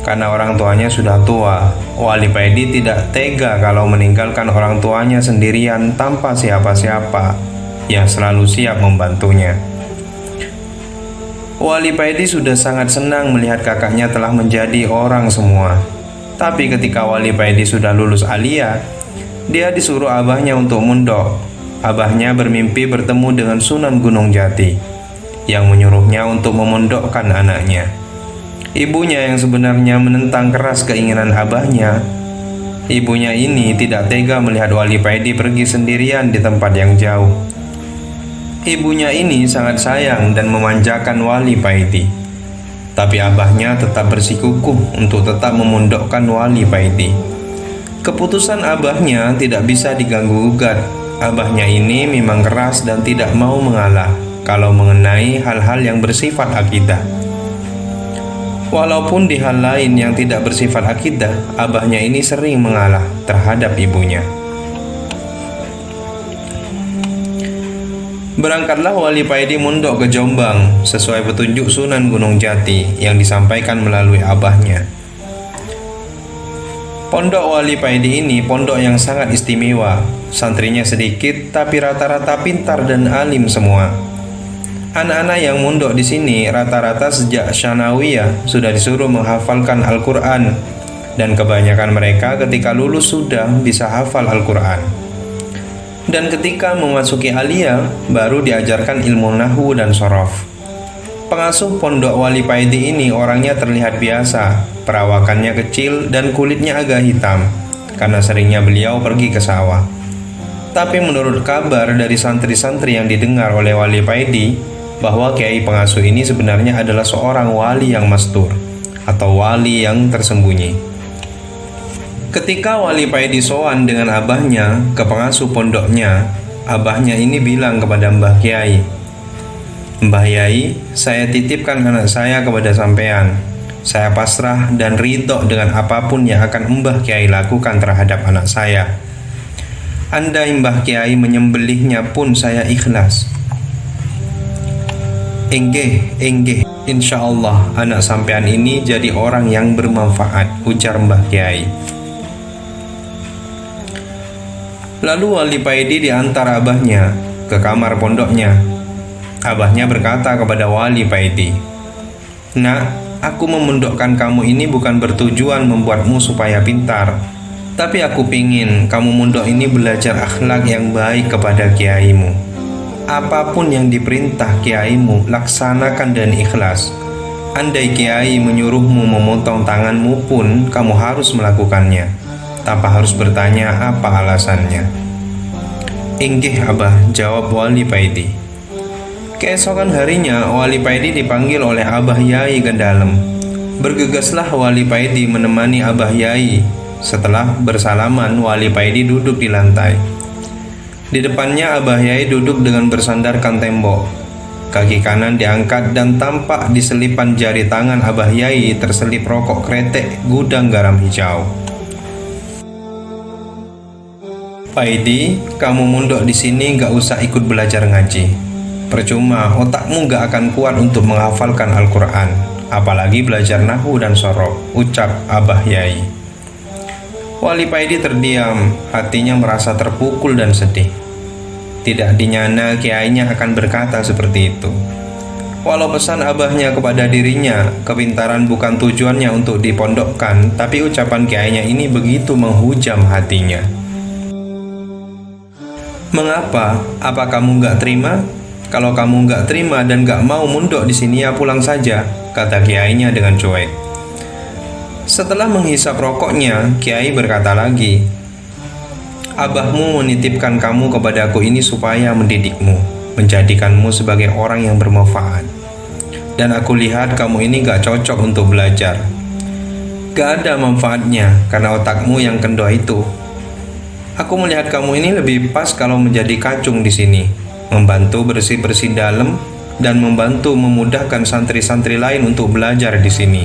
Karena orang tuanya sudah tua, Wali Paidi tidak tega kalau meninggalkan orang tuanya sendirian tanpa siapa-siapa yang selalu siap membantunya. Wali Paidi sudah sangat senang melihat kakaknya telah menjadi orang semua. Tapi ketika Wali Paidi sudah lulus aliyah, dia disuruh abahnya untuk mondok. Abahnya bermimpi bertemu dengan Sunan Gunung Jati yang menyuruhnya untuk memondokkan anaknya. Ibunya yang sebenarnya menentang keras keinginan abahnya. Ibunya ini tidak tega melihat Wali Paidi pergi sendirian di tempat yang jauh. Ibunya ini sangat sayang dan memanjakan Wali Paidi. Tapi abahnya tetap bersikukuh untuk tetap memondokkan Wali Paidi. Keputusan abahnya tidak bisa diganggu-gugat. Abahnya ini memang keras dan tidak mau mengalah kalau mengenai hal-hal yang bersifat akidah. Walaupun di hal lain yang tidak bersifat akidah, abahnya ini sering mengalah terhadap ibunya. Berangkatlah Wali Paidi mondok ke Jombang sesuai petunjuk Sunan Gunung Jati yang disampaikan melalui abahnya. Pondok Wali Paidi ini pondok yang sangat istimewa. Santrinya sedikit tapi rata-rata pintar dan alim semua. Anak-anak yang mondok di sini rata-rata sejak Tsanawiyah sudah disuruh menghafalkan Al-Quran, dan kebanyakan mereka ketika lulus sudah bisa hafal Al-Quran. Dan ketika memasuki aliyah baru diajarkan ilmu nahwu dan shorof. Pengasuh pondok Wali Paidi ini orangnya terlihat biasa, perawakannya kecil dan kulitnya agak hitam karena seringnya beliau pergi ke sawah. Tapi menurut kabar dari santri-santri yang didengar oleh Wali Paidi, bahwa kiai pengasuh ini sebenarnya adalah seorang wali yang mastur atau wali yang tersembunyi. Ketika Wali Paidi sowan dengan abahnya ke pengasuh pondoknya, abahnya ini bilang kepada Mbah Kiai, "Mbah Yai, saya titipkan anak saya kepada sampean. Saya pasrah dan ridho dengan apapun yang akan Mbah Kiai lakukan terhadap anak saya. Andai Mbah Kiai menyembelihnya pun saya ikhlas." Enggih, insya Allah anak sampean ini jadi orang yang bermanfaat, ujar Mbah Kiai. Lalu Wali Paidi diantar abahnya ke kamar pondoknya. Abahnya berkata kepada Wali Paidi, "Nak, aku memondokkan kamu ini bukan bertujuan membuatmu supaya pintar, tapi aku pingin kamu mondok ini belajar akhlak yang baik kepada kiaimu. Apapun yang diperintah kiaimu, laksanakan dan ikhlas. Andai kiai menyuruhmu memotong tanganmu pun, kamu harus melakukannya, tanpa harus bertanya apa alasannya." "Inggih Abah," jawab Wali Paidi. Keesokan harinya, Wali Paidi dipanggil oleh Abah Yai ke dalam. Bergegaslah Wali Paidi menemani Abah Yai. Setelah bersalaman, Wali Paidi duduk di lantai. Di depannya Abah Yai duduk dengan bersandarkan tembok. Kaki kanan diangkat dan tampak di selipan jari tangan Abah Yai terselip rokok kretek gudang garam hijau. "Paidi, kamu mondok di sini gak usah ikut belajar ngaji. Percuma, otakmu gak akan kuat untuk menghafalkan Al-Quran, apalagi belajar nahwu dan shorof," ucap Abah Yai. Wali Paidi terdiam, hatinya merasa terpukul dan sedih. Tidak dinyana kiainya akan berkata seperti itu. Walau pesan abahnya kepada dirinya, kepintaran bukan tujuannya untuk dipondokkan, tapi ucapan kiainya ini begitu menghujam hatinya. "Mengapa? Apa kamu gak terima? Kalau kamu gak terima dan gak mau mondok di sini, ya pulang saja," kata kiainya dengan cuek. Setelah menghisap rokoknya, kiai berkata lagi, "Abahmu menitipkan kamu kepadaku ini supaya mendidikmu, menjadikanmu sebagai orang yang bermanfaat. Dan aku lihat kamu ini gak cocok untuk belajar. Gak ada manfaatnya karena otakmu yang kendor itu. Aku melihat kamu ini lebih pas kalau menjadi kacung di sini, membantu bersih-bersih dalam dan membantu memudahkan santri-santri lain untuk belajar di sini.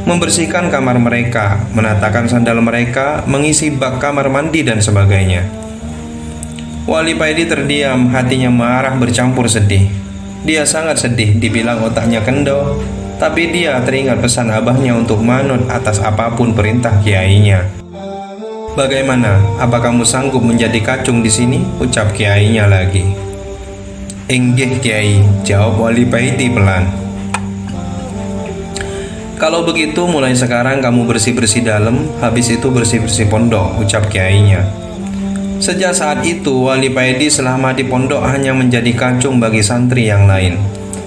membersihkan kamar mereka, menatakan sandal mereka, mengisi bak kamar mandi dan sebagainya. Wali Paidi terdiam, hatinya marah bercampur sedih. Dia sangat sedih dibilang otaknya kendor, tapi dia teringat pesan abahnya untuk manut atas apapun perintah kiainya. "Bagaimana? Apa kamu sanggup menjadi kacung di sini?" ucap kiainya lagi. "Enggih Kiai," jawab Wali Paidi pelan. "Kalau begitu mulai sekarang kamu bersih-bersih dalam, habis itu bersih-bersih pondok," ucap kiainya. Sejak saat itu, Wali Paidi selama di pondok hanya menjadi kacung bagi santri yang lain.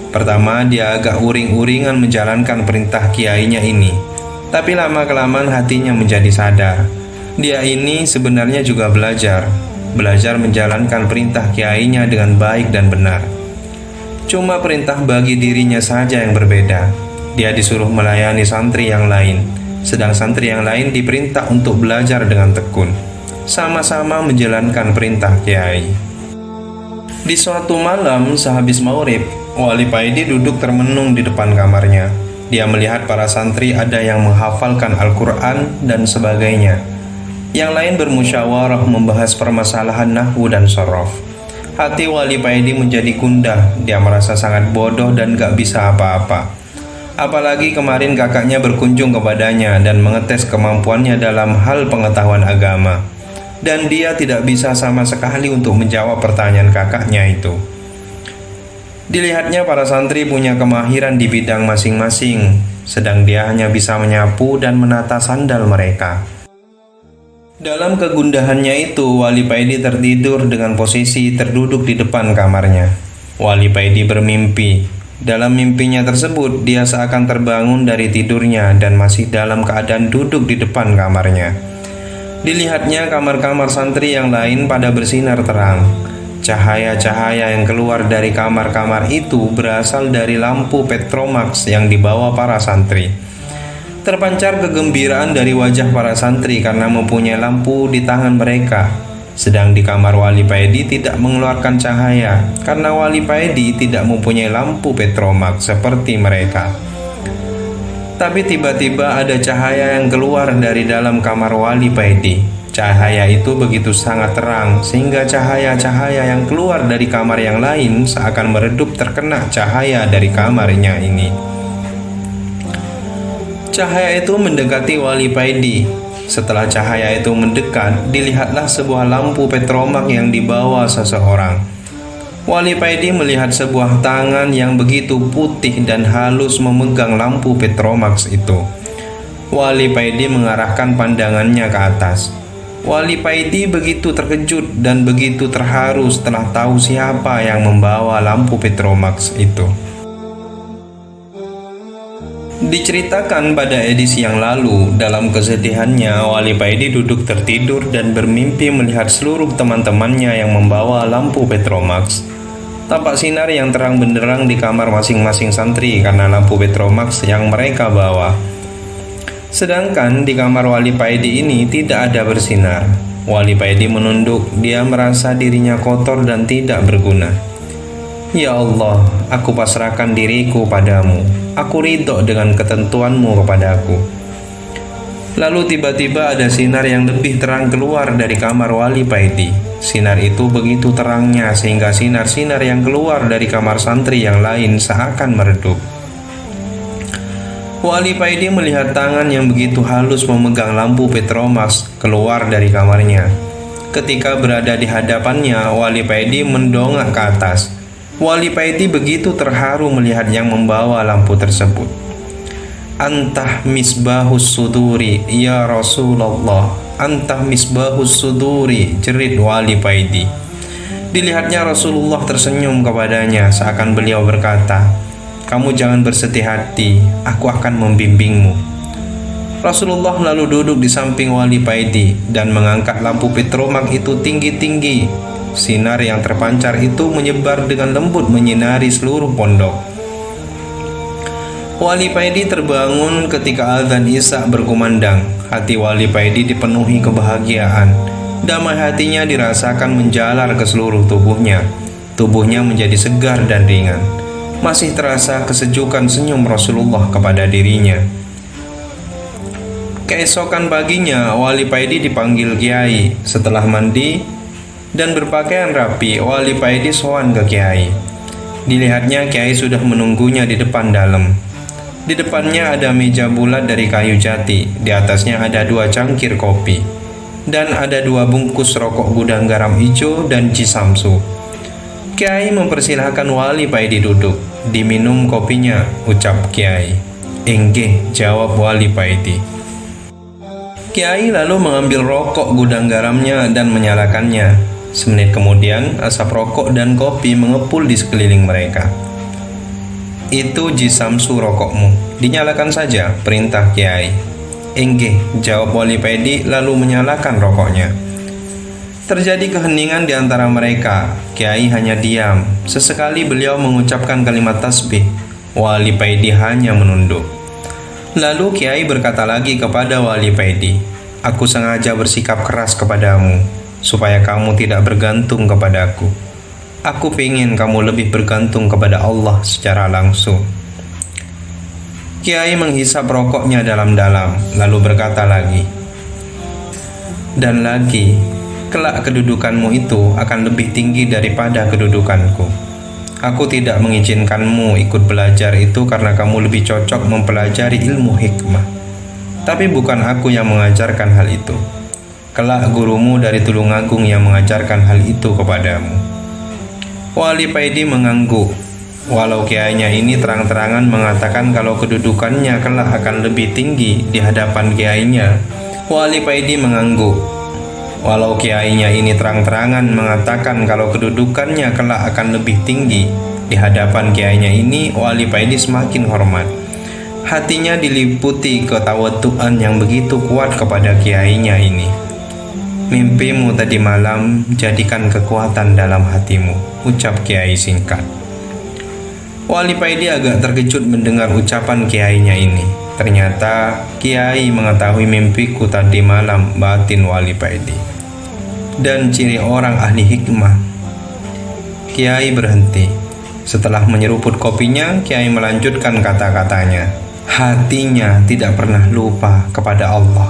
Pertama, dia agak uring-uringan menjalankan perintah kiainya ini. Tapi lama-kelamaan hatinya menjadi sadar. Dia ini sebenarnya juga belajar menjalankan perintah kiainya dengan baik dan benar. Cuma perintah bagi dirinya saja yang berbeda. Dia disuruh melayani santri yang lain, sedang santri yang lain diperintah untuk belajar dengan tekun, sama-sama menjalankan perintah kiai. Di suatu malam sehabis maghrib, Wali Paidi duduk termenung di depan kamarnya. Dia melihat para santri ada yang menghafalkan Al-Quran dan sebagainya. Yang lain bermusyawarah membahas permasalahan nahwu dan shorof. Hati Wali Paidi menjadi gundah. Dia merasa sangat bodoh dan gak bisa apa-apa. Apalagi kemarin kakaknya berkunjung kepadanya dan mengetes kemampuannya dalam hal pengetahuan agama. Dan dia tidak bisa sama sekali untuk menjawab pertanyaan kakaknya itu. Dilihatnya para santri punya kemahiran di bidang masing-masing, sedang dia hanya bisa menyapu dan menata sandal mereka. Dalam kegundahannya itu, Wali Paidi tertidur dengan posisi terduduk di depan kamarnya. Wali Paidi bermimpi. Dalam mimpinya tersebut, dia seakan terbangun dari tidurnya dan masih dalam keadaan duduk di depan kamarnya. Dilihatnya kamar-kamar santri yang lain pada bersinar terang. Cahaya-cahaya yang keluar dari kamar-kamar itu berasal dari lampu Petromax yang dibawa para santri. Terpancar kegembiraan dari wajah para santri karena mempunyai lampu di tangan mereka. Sedang di kamar Wali Paidi tidak mengeluarkan cahaya karena Wali Paidi tidak mempunyai lampu Petromax seperti mereka. Tapi tiba-tiba ada cahaya yang keluar dari dalam kamar Wali Paidi. Cahaya itu begitu sangat terang sehingga cahaya-cahaya yang keluar dari kamar yang lain seakan meredup terkena cahaya dari kamarnya ini. Cahaya itu mendekati Wali Paidi. Setelah cahaya itu mendekat, dilihatlah sebuah lampu Petromax yang dibawa seseorang. Wali Paidi melihat sebuah tangan yang begitu putih dan halus memegang lampu Petromax itu. Wali Paidi mengarahkan pandangannya ke atas. Wali Paidi begitu terkejut dan begitu terharu setelah tahu siapa yang membawa lampu Petromax itu. Diceritakan pada edisi yang lalu, dalam kesedihannya Wali Paidi duduk tertidur dan bermimpi melihat seluruh teman-temannya yang membawa lampu Petromax. Tampak sinar yang terang benderang di kamar masing-masing santri karena lampu Petromax yang mereka bawa. Sedangkan di kamar Wali Paidi ini tidak ada bersinar. Wali Paidi menunduk, dia merasa dirinya kotor dan tidak berguna. "Ya Allah, aku pasrahkan diriku padamu. Aku ridho dengan ketentuanmu kepadaku." Lalu tiba-tiba ada sinar yang lebih terang keluar dari kamar Wali Paidi. Sinar itu begitu terangnya sehingga sinar-sinar yang keluar dari kamar santri yang lain seakan meredup. Wali Paidi melihat tangan yang begitu halus memegang lampu Petromax keluar dari kamarnya. Ketika berada di hadapannya, Wali Paidi mendongak ke atas. Wali Paidi begitu terharu melihat yang membawa lampu tersebut. "Antah misbahus suduri, ya Rasulullah. Antah misbahus suduri," jerit Wali Paidi. Dilihatnya Rasulullah tersenyum kepadanya seakan beliau berkata, "Kamu jangan bersedih hati, aku akan membimbingmu." Rasulullah lalu duduk di samping Wali Paidi dan mengangkat lampu Petromax itu tinggi-tinggi. Sinar yang terpancar itu menyebar dengan lembut menyinari seluruh pondok. Wali Paidi terbangun ketika azan Isya berkumandang. Hati Wali Paidi dipenuhi kebahagiaan. Damai hatinya dirasakan menjalar ke seluruh tubuhnya. Tubuhnya menjadi segar dan ringan. Masih terasa kesejukan senyum Rasulullah kepada dirinya. Keesokan paginya, Wali Paidi dipanggil Kiai. Setelah mandi dan berpakaian rapi, Wali Paidi sowan ke Kiai. Dilihatnya Kiai sudah menunggunya di depan dalam. Di depannya ada meja bulat dari kayu jati. Di atasnya ada 2 cangkir kopi. Dan ada 2 bungkus rokok gudang garam hijau dan jisamsu. Kiai mempersilahkan Wali Paidi duduk. Diminum kopinya, ucap Kiai. Enggih, jawab Wali Paidi. Kiai lalu mengambil rokok gudang garamnya dan menyalakannya. Semenit kemudian, asap rokok dan kopi mengepul di sekeliling mereka. Itu jisamsu rokokmu, dinyalakan saja, perintah Kiai. Enggih, jawab Wali Paidi lalu menyalakan rokoknya. Terjadi keheningan di antara mereka. Kiai hanya diam. Sesekali beliau mengucapkan kalimat tasbih. Wali Paidi hanya menunduk. Lalu Kiai berkata lagi kepada Wali Paidi, aku sengaja bersikap keras kepadamu, supaya kamu tidak bergantung kepadaku. Aku ingin kamu lebih bergantung kepada Allah secara langsung. Kiai menghisap rokoknya dalam-dalam, lalu berkata lagi, dan lagi, kelak kedudukanmu itu akan lebih tinggi daripada kedudukanku. Aku tidak mengizinkanmu ikut belajar itu karena kamu lebih cocok mempelajari ilmu hikmah. Tapi bukan aku yang mengajarkan hal itu. Kelak gurumu dari Tulungagung yang mengajarkan hal itu kepadamu. Wali Paidi mengangguk. Walau kiainya ini terang-terangan mengatakan kalau kedudukannya kelak akan lebih tinggi di hadapan kiainya, Wali Paidi mengangguk. Walau kiainya ini terang-terangan mengatakan kalau kedudukannya kelak akan lebih tinggi di hadapan kiainya ini, Wali Paidi semakin hormat. Hatinya diliputi ketawaduan yang begitu kuat kepada kiainya ini. Mimpimu tadi malam jadikan kekuatan dalam hatimu, ucap Kiai singkat. Wali Paidi agak terkejut mendengar ucapan kiainya ini. Ternyata Kiai mengetahui mimpiku tadi malam, batin Wali Paidi. Dan ciri orang ahli hikmah. Kiai berhenti. Setelah menyeruput kopinya, Kiai melanjutkan kata-katanya. Hatinya tidak pernah lupa kepada Allah.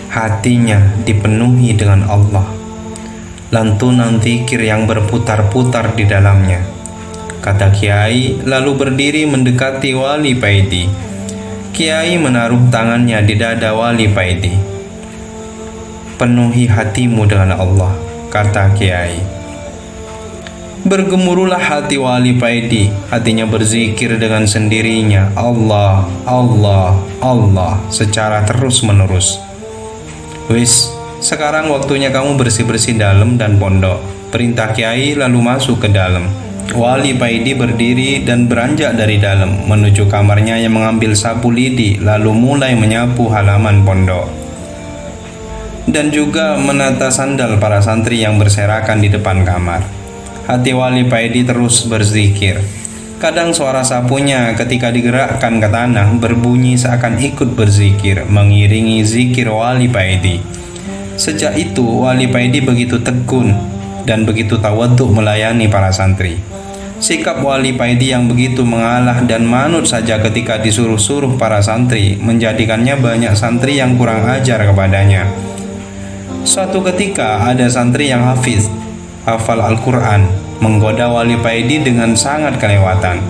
Hatinya dipenuhi dengan Allah. Lantunan zikir yang berputar-putar di dalamnya, kata Kiai, lalu berdiri mendekati Wali Paidi. Kiai menaruh tangannya di dada Wali Paidi. Penuhi hatimu dengan Allah, kata Kiai. Bergemuruhlah hati Wali Paidi. Hatinya berzikir dengan sendirinya, Allah, Allah, Allah, secara terus-menerus. Wis, sekarang waktunya kamu bersih-bersih dalam dan pondok, perintah Kiai lalu masuk ke dalam. Wali Paidi berdiri dan beranjak dari dalam menuju kamarnya yang mengambil sapu lidi, lalu mulai menyapu halaman pondok dan juga menata sandal para santri yang berserakan di depan kamar. Hati Wali Paidi terus berzikir. Kadang suara sapunya ketika digerakkan ke tanah berbunyi seakan ikut berzikir, mengiringi zikir Wali Paidi. Sejak itu Wali Paidi begitu tekun dan begitu tawaduk melayani para santri. Sikap Wali Paidi yang begitu mengalah dan manut saja ketika disuruh-suruh para santri menjadikannya banyak santri yang kurang ajar kepadanya. Suatu ketika ada santri yang hafal Al-Quran, menggoda Wali Paidi dengan sangat kelewatan.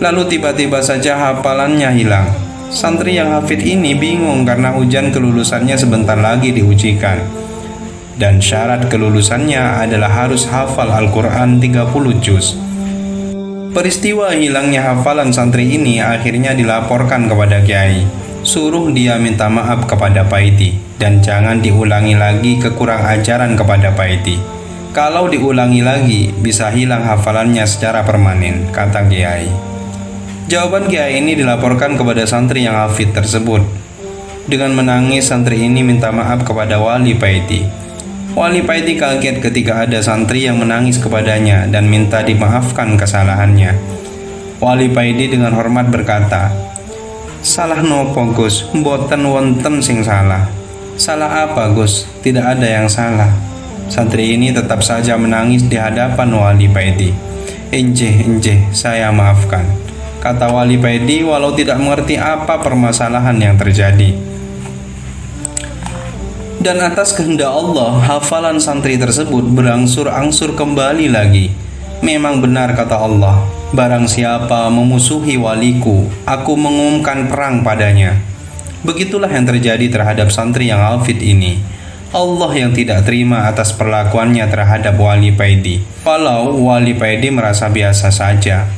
Lalu tiba-tiba saja hafalannya hilang. Santri yang hafid ini bingung karena ujian kelulusannya sebentar lagi diujikan. Dan syarat kelulusannya adalah harus hafal Al-Quran 30 juz. Peristiwa hilangnya hafalan santri ini akhirnya dilaporkan kepada Kiai. Suruh dia minta maaf kepada Paidi dan jangan diulangi lagi kekurang ajaran kepada Paidi. Kalau diulangi lagi, bisa hilang hafalannya secara permanen, kata Kiai. Jawaban Kiai ini dilaporkan kepada santri yang hafid tersebut. Dengan menangis, santri ini minta maaf kepada Wali Paidi. Wali Paidi kaget ketika ada santri yang menangis kepadanya dan minta dimaafkan kesalahannya. Wali Paidi dengan hormat berkata, "Salah nopo Gus, mboten wonten sing salah." "Salah apa Gus? Tidak ada yang salah." Santri ini tetap saja menangis di hadapan Wali Paidi. Enjeh, saya maafkan. kata Wali Paidi walau tidak mengerti apa permasalahan yang terjadi. Dan atas kehendak Allah, hafalan santri tersebut berangsur-angsur kembali lagi. Memang benar kata Allah, barang siapa memusuhi waliku, aku mengumumkan perang padanya. Begitulah yang terjadi terhadap santri yang hafid ini. Allah yang tidak terima atas perlakuannya terhadap Wali Paidi, walau Wali Paidi merasa biasa saja.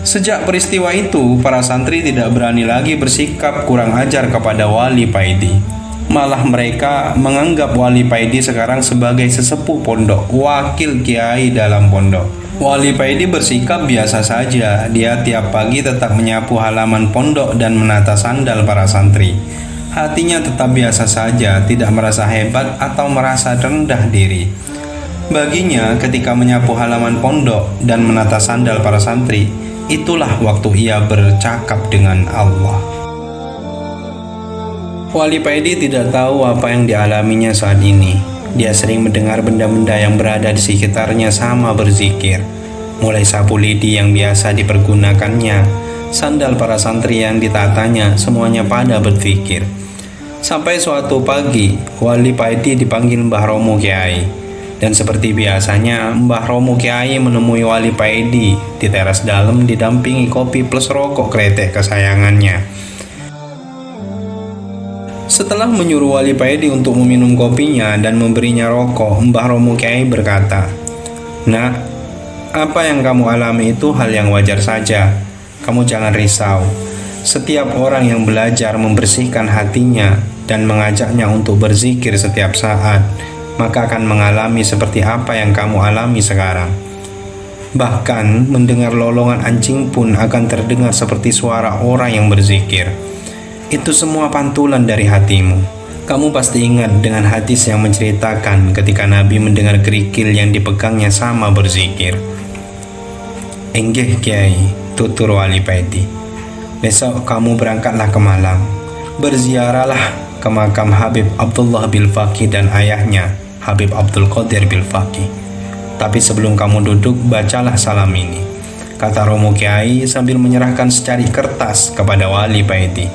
Sejak peristiwa itu, para santri tidak berani lagi bersikap kurang ajar kepada Wali Paidi. Malah mereka menganggap Wali Paidi sekarang sebagai sesepuh pondok, wakil kiai dalam pondok. Wali Paidi bersikap biasa saja. Dia tiap pagi tetap menyapu halaman pondok dan menata sandal para santri. Hatinya tetap biasa saja, tidak merasa hebat atau merasa rendah diri. Baginya, ketika menyapu halaman pondok dan menata sandal para santri, itulah waktu ia bercakap dengan Allah. Wali Paidi tidak tahu apa yang dialaminya saat ini. Dia sering mendengar benda-benda yang berada di sekitarnya sama berzikir. Mulai sapu lidi yang biasa dipergunakannya, sandal para santri yang ditatanya, semuanya pada berzikir. Sampai suatu pagi, Wali Paidi dipanggil Mbah Romo Kiai. Dan seperti biasanya, Mbah Romo Kiai menemui Wali Paidi di teras dalam didampingi kopi plus rokok kretek kesayangannya. Setelah menyuruh Wali Paidi untuk meminum kopinya dan memberinya rokok, Mbah Romo Kiai berkata, "Nak, apa yang kamu alami itu hal yang wajar saja. Kamu jangan risau. Setiap orang yang belajar membersihkan hatinya dan mengajaknya untuk berzikir setiap saat, maka akan mengalami seperti apa yang kamu alami sekarang. Bahkan mendengar lolongan anjing pun akan terdengar seperti suara orang yang berzikir. Itu semua pantulan dari hatimu. Kamu pasti ingat dengan hadis yang menceritakan ketika Nabi mendengar kerikil yang dipegangnya sama berzikir." "Enggih Kiai," tutur Wali Paidi. "Besok kamu berangkatlah ke Malang. Berziarahlah ke makam Habib Abdullah Bilfaqih dan ayahnya, Habib Abdul Qadir Bilfaqih. Tapi sebelum kamu duduk, bacalah salam ini," kata Romo Kiai sambil menyerahkan secari kertas kepada Wali Paidi.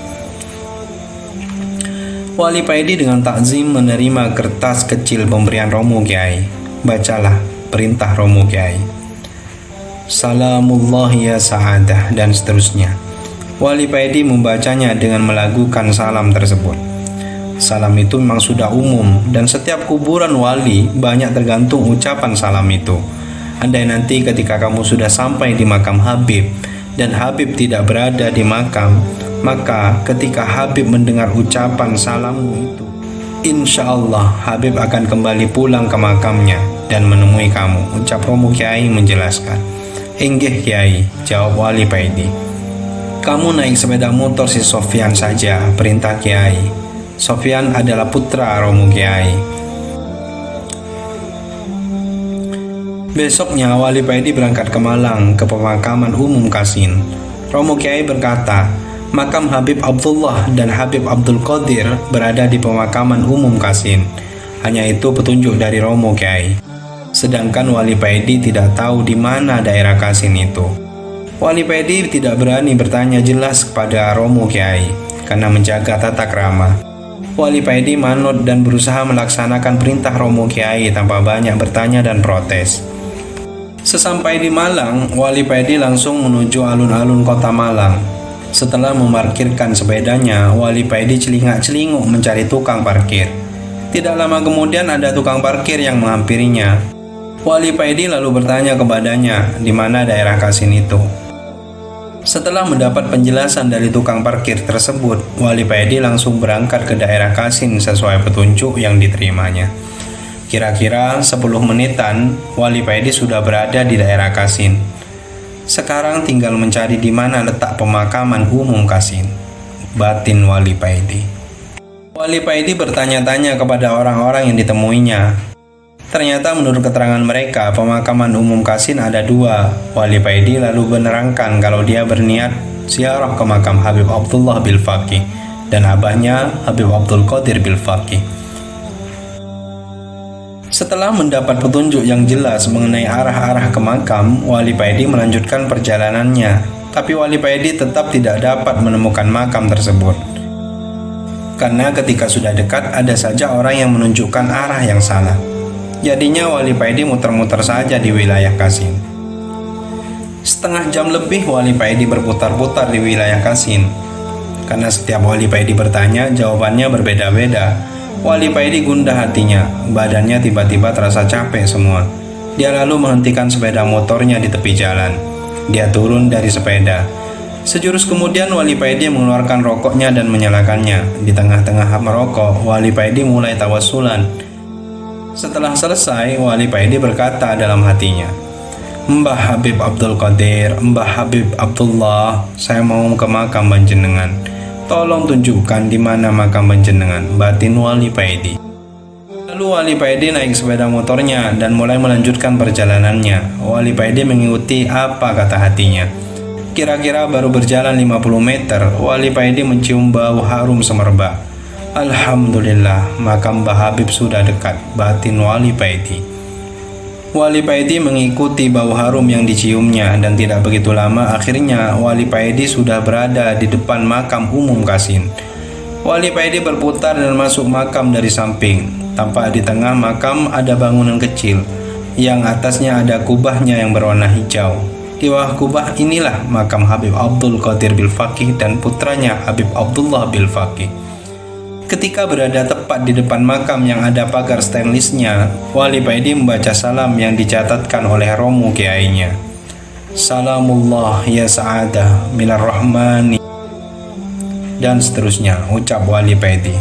Wali Paidi dengan takzim menerima kertas kecil pemberian Romo Kiai. "Bacalah," perintah Romo Kiai. "Salamullah ya sa'adah," dan seterusnya. Wali Paidi membacanya dengan melakukan salam tersebut. Salam itu memang sudah umum dan setiap kuburan wali banyak tergantung ucapan salam itu. Andai nanti ketika kamu sudah sampai di makam Habib dan Habib tidak berada di makam, maka ketika Habib mendengar ucapan salammu itu, insya Allah Habib akan kembali pulang ke makamnya dan menemui kamu, ucap Romo Kiai menjelaskan. "Enggih Kiai," jawab Wali Paidi. "Kamu naik sepeda motor si Sofyan saja," perintah Kiai. Sofyan adalah putra Romo Kiai. Besoknya Wali Paidi berangkat ke Malang ke pemakaman umum Kasin. Romo Kiai berkata, makam Habib Abdullah dan Habib Abdul Qadir berada di pemakaman umum Kasin. Hanya itu petunjuk dari Romo Kiai. Sedangkan Wali Paidi tidak tahu di mana daerah Kasin itu. Wali Paidi tidak berani bertanya jelas kepada Romo Kiai karena menjaga tata krama. Wali Paidi manut dan berusaha melaksanakan perintah Romo Kiai tanpa banyak bertanya dan protes. Sesampai di Malang, Wali Paidi langsung menuju alun-alun kota Malang. Setelah memarkirkan sepedanya, Wali Paidi celingak-celinguk mencari tukang parkir. Tidak lama kemudian ada tukang parkir yang menghampirinya. Wali Paidi lalu bertanya kepadanya di mana daerah Kasin itu. Setelah mendapat penjelasan dari tukang parkir tersebut, Wali Paidi langsung berangkat ke daerah Kasin sesuai petunjuk yang diterimanya. Kira-kira 10 menitan, Wali Paidi sudah berada di daerah Kasin. Sekarang tinggal mencari di mana letak pemakaman umum Kasin. Batin Wali Paidi. Wali Paidi bertanya-tanya kepada orang-orang yang ditemuinya. Ternyata menurut keterangan mereka, pemakaman umum Kasin ada 2. Wali Paidi lalu menerangkan kalau dia berniat ziarah ke makam Habib Abdullah Bilfaqih dan abahnya Habib Abdul Qadir Bilfaqih. Setelah mendapat petunjuk yang jelas mengenai arah-arah ke makam, Wali Paedi melanjutkan perjalanannya. Tapi Wali Paedi tetap tidak dapat menemukan makam tersebut. Karena ketika sudah dekat, ada saja orang yang menunjukkan arah yang salah. Jadinya Wali Paedi muter-muter saja di wilayah Qasin. Setengah jam lebih Wali Paedi berputar-putar di wilayah Qasin. Karena setiap Wali Paedi bertanya, jawabannya berbeda-beda. Wali Paedi gundah hatinya, badannya tiba-tiba terasa capek semua. Dia lalu menghentikan sepeda motornya di tepi jalan. Dia turun dari sepeda. Sejurus kemudian Wali Paedi mengeluarkan rokoknya dan menyalakannya. Di tengah-tengah merokok, Wali Paedi mulai tawassulan. Setelah selesai, Wali Paedi berkata dalam hatinya, "Mbah Habib Abdul Qadir, Mbah Habib Abdullah, saya mau ke makam panjenengan. Tolong tunjukkan di mana makam panjenengan," batin Wali Paedi. Lalu Wali Paedi naik sepeda motornya dan mulai melanjutkan perjalanannya. Wali Paedi mengikuti apa kata hatinya. Kira-kira baru berjalan 50 meter, Wali Paedi mencium bau harum semerbak. Alhamdulillah, makam Mbah Habib sudah dekat, batin Wali Paedi. Wali Paedi mengikuti bau harum yang diciumnya dan tidak begitu lama akhirnya Wali Paedi sudah berada di depan makam umum Qasin. Wali Paedi berputar dan masuk makam dari samping. Tampak di tengah makam ada bangunan kecil yang atasnya ada kubahnya yang berwarna hijau. Di bawah kubah inilah makam Habib Abdul Qadir Bilfaqih dan putranya Habib Abdullah Bilfaqih. Ketika berada tepat di depan makam yang ada pagar stainlessnya, Wali Paedi membaca salam yang dicatatkan oleh romo kiainya. Salamullah ya sa'adah minar rahmani, dan seterusnya, ucap Wali Paedi.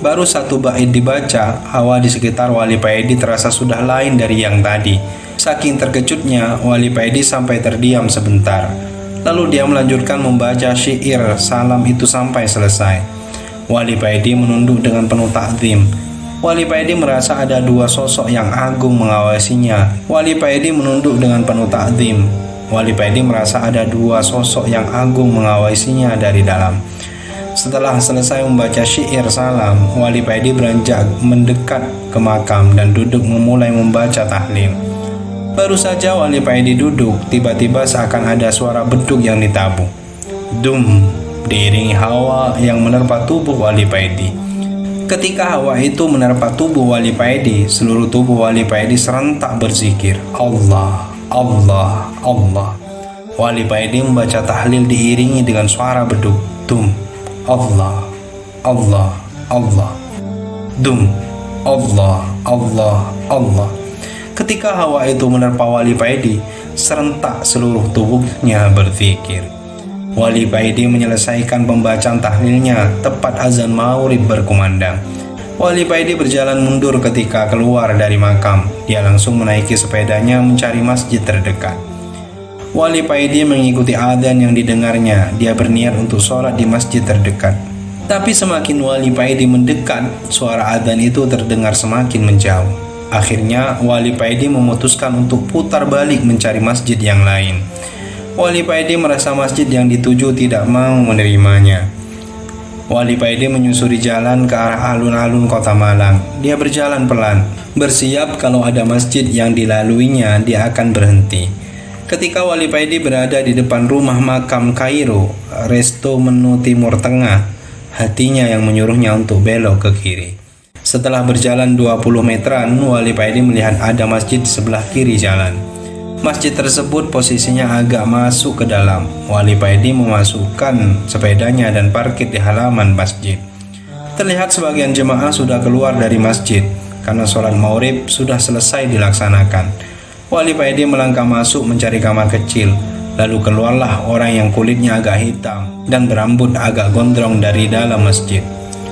Baru satu bait dibaca, hawa di sekitar Wali Paedi terasa sudah lain dari yang tadi. Saking terkejutnya, Wali Paedi sampai terdiam sebentar. Lalu dia melanjutkan membaca syair salam itu sampai selesai. Wali Paedi menunduk dengan penuh takzim. Wali Paedi merasa ada dua sosok yang agung mengawasinya. Wali Paedi menunduk dengan penuh takzim. Wali Paedi merasa ada dua sosok yang agung mengawasinya dari dalam. Setelah selesai membaca syair salam, Wali Paedi beranjak mendekat ke makam dan duduk memulai membaca tahlil. Baru saja Wali Paedi duduk, tiba-tiba seakan ada suara beduk yang ditabuh. Dum, diiringi hawa yang menerpa tubuh Wali Paedi. Ketika hawa itu menerpa tubuh Wali Paedi, seluruh tubuh Wali Paedi serentak berzikir, Allah, Allah, Allah. Wali Paedi membaca tahlil diiringi dengan suara beduk. Dum, Allah, Allah, Allah. Dum, Allah, Allah, Allah. Ketika hawa itu menerpa Wali Paedi, serentak seluruh tubuhnya berzikir. Wali Paedi menyelesaikan pembacaan tahlilnya tepat azan maghrib berkumandang. Wali Paedi berjalan mundur ketika keluar dari makam. Dia langsung menaiki sepedanya mencari masjid terdekat. Wali Paedi mengikuti adzan yang didengarnya. Dia berniat untuk sholat di masjid terdekat. Tapi semakin Wali Paedi mendekat, suara adzan itu terdengar semakin menjauh. Akhirnya Wali Paedi memutuskan untuk putar balik mencari masjid yang lain. Wali Paedi merasa masjid yang dituju tidak mau menerimanya. Wali Paedi menyusuri jalan ke arah alun-alun kota Malang. Dia berjalan pelan, bersiap kalau ada masjid yang dilaluinya dia akan berhenti. Ketika Wali Paedi berada di depan rumah makam Kairo, resto menu Timur Tengah, hatinya yang menyuruhnya untuk belok ke kiri. Setelah berjalan 20 meteran, Wali Paedi melihat ada masjid di sebelah kiri jalan. Masjid tersebut posisinya agak masuk ke dalam. Wali Paedi memasukkan sepedanya dan parkir di halaman masjid. Terlihat sebagian jemaah sudah keluar dari masjid karena sholat maghrib sudah selesai dilaksanakan. Wali Paedi melangkah masuk mencari kamar kecil. Lalu keluarlah orang yang kulitnya agak hitam dan berambut agak gondrong dari dalam masjid.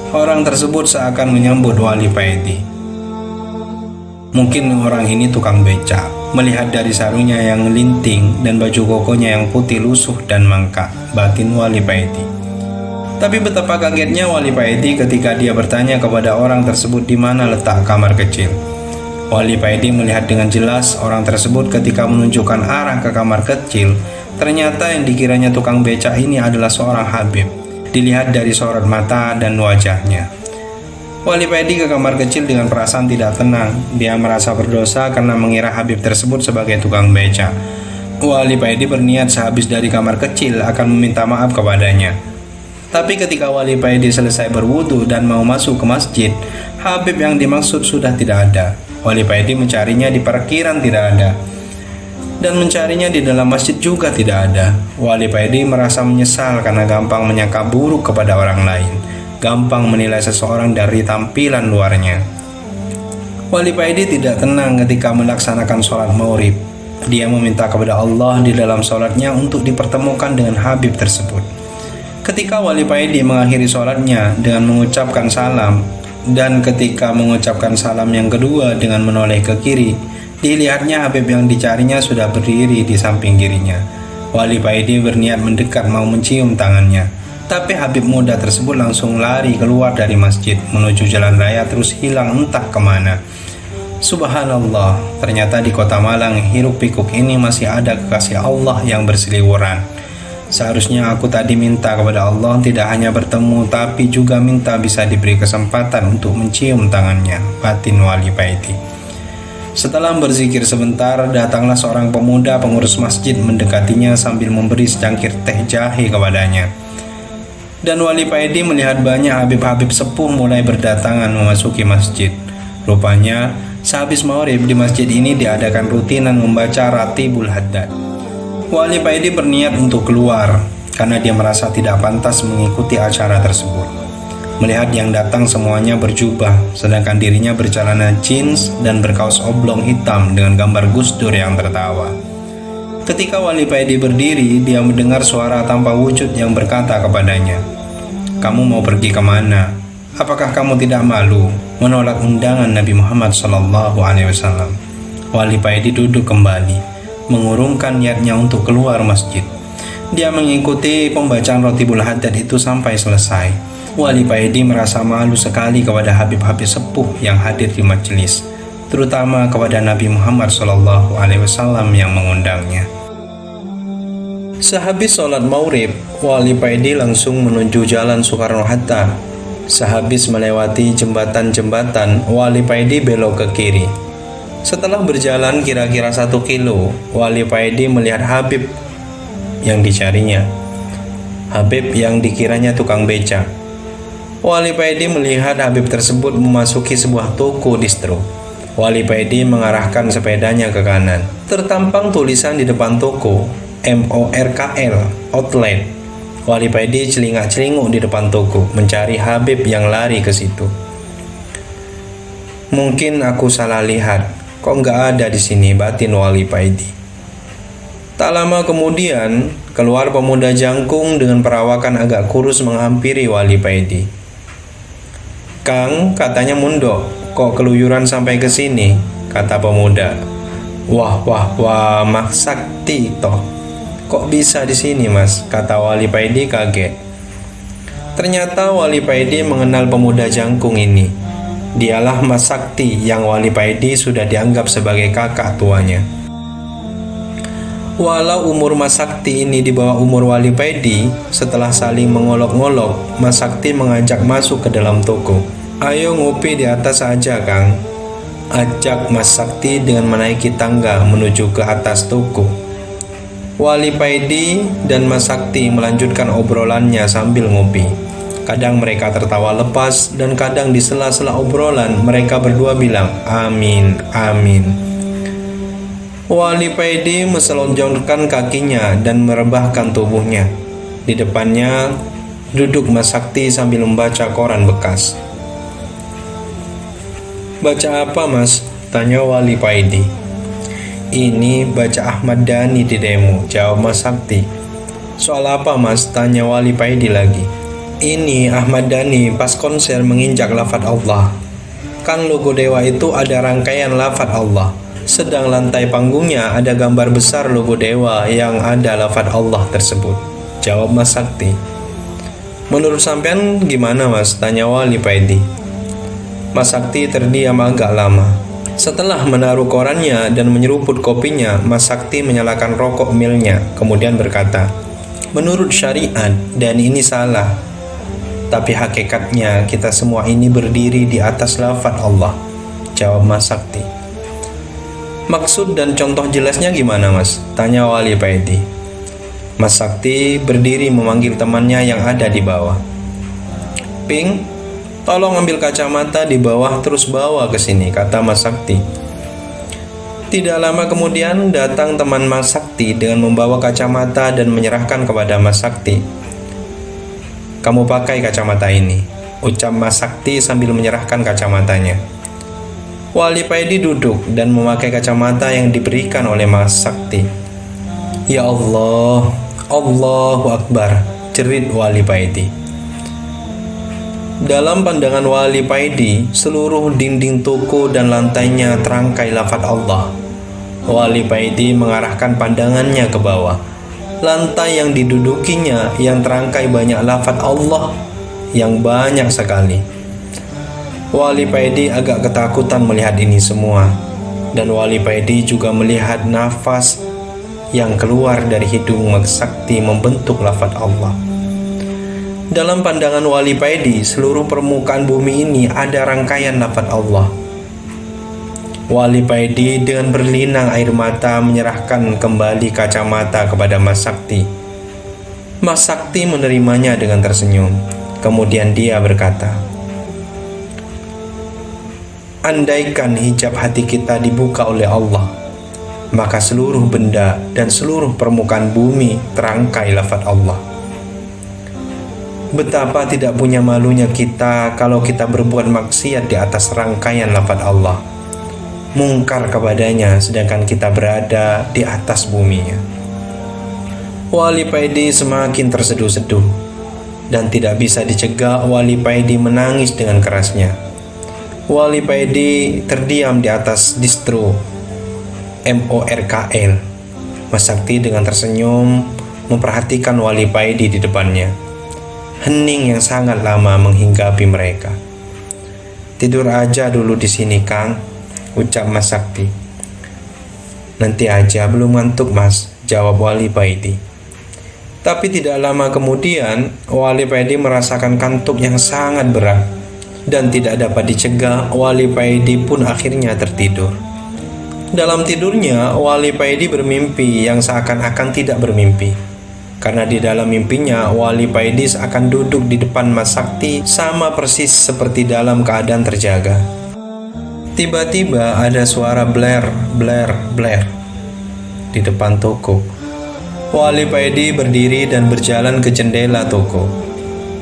Orang tersebut seakan menyambut Wali Paedi. Mungkin orang ini tukang becak. Melihat dari sarungnya yang linting dan baju kokonya yang putih lusuh dan mangkak, batin Wali Paedi. Tapi betapa kagetnya Wali Paedi ketika dia bertanya kepada orang tersebut di mana letak kamar kecil. Wali Paedi melihat dengan jelas orang tersebut ketika menunjukkan arah ke kamar kecil. Ternyata yang dikiranya tukang becak ini adalah seorang Habib. Dilihat dari sorot mata dan wajahnya. Wali Paidi ke kamar kecil dengan perasaan tidak tenang. Dia merasa berdosa karena mengira Habib tersebut sebagai tukang beca. Wali Paidi berniat sehabis dari kamar kecil akan meminta maaf kepadanya. Tapi ketika Wali Paidi selesai berwudu dan mau masuk ke masjid, Habib yang dimaksud sudah tidak ada. Wali Paidi mencarinya di parkiran, tidak ada, dan mencarinya di dalam masjid juga tidak ada. Wali Paidi merasa menyesal karena gampang menyangka buruk kepada orang lain, gampang menilai seseorang dari tampilan luarnya. Wali Paidi tidak tenang ketika melaksanakan sholat maghrib. Dia meminta kepada Allah di dalam sholatnya untuk dipertemukan dengan Habib tersebut. Ketika Wali Paidi mengakhiri sholatnya dengan mengucapkan salam, dan ketika mengucapkan salam yang kedua dengan menoleh ke kiri, dilihatnya Habib yang dicarinya sudah berdiri di samping kirinya. Wali Paidi berniat mendekat mau mencium tangannya, tapi Habib muda tersebut langsung lari keluar dari masjid menuju jalan raya terus hilang entah kemana. Subhanallah, ternyata di kota Malang hiruk pikuk ini masih ada kekasih Allah yang berseliweran. Seharusnya aku tadi minta kepada Allah tidak hanya bertemu tapi juga minta bisa diberi kesempatan untuk mencium tangannya, batin Wali Paidi. Setelah berzikir sebentar, datanglah seorang pemuda pengurus masjid mendekatinya sambil memberi secangkir teh jahe kepadanya. Dan Wali Paidi melihat banyak habib-habib sepuh mulai berdatangan memasuki masjid. Rupanya, sehabis maghrib di masjid ini diadakan rutinan membaca Ratibul Haddad. Wali Paidi berniat untuk keluar karena dia merasa tidak pantas mengikuti acara tersebut. Melihat yang datang semuanya berjubah, sedangkan dirinya bercelana jeans dan berkaos oblong hitam dengan gambar Gus Dur yang tertawa. Ketika Wali Paidi berdiri, dia mendengar suara tanpa wujud yang berkata kepadanya, "Kamu mau pergi kemana? Apakah kamu tidak malu menolak undangan Nabi Muhammad SAW?" Wali Paidi duduk kembali, mengurungkan niatnya untuk keluar masjid. Dia mengikuti pembacaan Ratibul Haddad itu sampai selesai. Wali Paidi merasa malu sekali kepada habib-habib sepuh yang hadir di majelis, terutama kepada Nabi Muhammad SAW yang mengundangnya. Sehabis sholat maghrib, Wali Paidi langsung menuju jalan Soekarno-Hatta. Sehabis melewati jembatan-jembatan, Wali Paidi belok ke kiri. Setelah berjalan kira-kira 1 kilo, Wali Paidi melihat Habib yang dicarinya. Habib yang dikiranya tukang beca. Wali Paidi melihat Habib tersebut memasuki sebuah toko distro. Wali Paidi mengarahkan sepedanya ke kanan. Tertampang tulisan di depan toko, MORKL, Outlet. Wali Paidi celingak-celinguk di depan toko, mencari Habib yang lari ke situ. Mungkin aku salah lihat. Kok nggak ada di sini, batin Wali Paidi. Tak lama kemudian, keluar pemuda jangkung dengan perawakan agak kurus menghampiri Wali Paidi. "Kang, katanya mundok, kok keluyuran sampai ke sini?" kata pemuda. Wah, Mak Sakti toh. "Kok bisa di sini, Mas?" kata Wali Paidi kaget. Ternyata Wali Paidi mengenal pemuda jangkung ini. Dialah Mas Sakti yang Wali Paidi sudah dianggap sebagai kakak tuanya. Walau umur Mas Sakti ini di bawah umur Wali Paidi, setelah saling mengolok-ngolok, Mas Sakti mengajak masuk ke dalam toko. "Ayo ngopi di atas aja, Kang," ajak Mas Sakti dengan menaiki tangga menuju ke atas toko. Wali Paidi dan Mas Sakti melanjutkan obrolannya sambil ngopi. Kadang mereka tertawa lepas dan kadang di sela-sela obrolan mereka berdua bilang, "Amin, amin." Wali Paidi meselonjorkan kakinya dan merebahkan tubuhnya. Di depannya duduk Mas Sakti sambil membaca koran bekas. "Baca apa, Mas?" tanya Wali Paidi. "Ini baca Ahmad Dhani di demo," jawab Mas Sakti. "Soal apa, Mas?" tanya Wali Paidi lagi. "Ini Ahmad Dhani pas konser menginjak lafaz Allah. Kan logo dewa itu ada rangkaian lafaz Allah. Sedang lantai panggungnya ada gambar besar logo dewa yang ada lafaz Allah tersebut," jawab Mas Sakti. "Menurut sampean gimana, Mas?" tanya Wali Paidi. Mas Sakti terdiam agak lama. Setelah menaruh korannya dan menyeruput kopinya, Mas Sakti menyalakan rokok milnya, kemudian berkata, "Menurut syariat, dan ini salah. Tapi hakikatnya kita semua ini berdiri di atas lafaz Allah, jawab Mas Sakti. Maksud dan contoh jelasnya gimana Mas? Tanya Wali Paidi. Mas Sakti berdiri memanggil temannya yang ada di bawah. Ping, tolong ambil kacamata di bawah terus bawa ke sini, kata Mas Sakti. Tidak lama kemudian datang teman Mas Sakti dengan membawa kacamata dan menyerahkan kepada Mas Sakti. Kamu pakai kacamata ini, ucap Mas Sakti sambil menyerahkan kacamatanya. Wali Paidi duduk dan memakai kacamata yang diberikan oleh Mas Sakti. Ya Allah, Allahu Akbar, jerit Wali Paidi. Dalam pandangan Wali Paidi, seluruh dinding toko dan lantainya terangkai lafaz Allah. Wali Paidi mengarahkan pandangannya ke bawah. Lantai yang didudukinya yang terangkai banyak lafaz Allah yang banyak sekali. Wali Paidi agak ketakutan melihat ini semua, dan Wali Paidi juga melihat nafas yang keluar dari hidung Mas Sakti membentuk lafaz Allah. Dalam pandangan Wali Paidi, seluruh permukaan bumi ini ada rangkaian lafaz Allah. Wali Paidi dengan berlinang air mata menyerahkan kembali kacamata kepada Mas Sakti. Mas Sakti menerimanya dengan tersenyum. Kemudian dia berkata, andaikan hijab hati kita dibuka oleh Allah, maka seluruh benda dan seluruh permukaan bumi terangkai lafaz Allah. Betapa tidak punya malunya kita kalau kita berbuat maksiat di atas rangkaian lafaz Allah, mungkar kepadanya sedangkan kita berada di atas buminya. Wali Paidi semakin terseduh-seduh, dan tidak bisa dicegah Wali Paidi menangis dengan kerasnya. Wali Paidi terdiam di atas distro MORKL. Mas Sakti dengan tersenyum memperhatikan Wali Paidi di depannya. Hening yang sangat lama menghinggapi mereka. Tidur aja dulu di sini, Kang, ucap Mas Sakti. Nanti aja, belum ngantuk Mas, jawab Wali Paidi. Tapi tidak lama kemudian Wali Paidi merasakan kantuk yang sangat berat. Dan tidak dapat dicegah, Wali Paidi pun akhirnya tertidur. Dalam tidurnya, Wali Paidi bermimpi yang seakan-akan tidak bermimpi. Karena di dalam mimpinya, Wali Paidi seakan duduk di depan Mas Sakti sama persis seperti dalam keadaan terjaga. Tiba-tiba ada suara bler, bler, bler di depan toko. Wali Paidi berdiri dan berjalan ke jendela toko.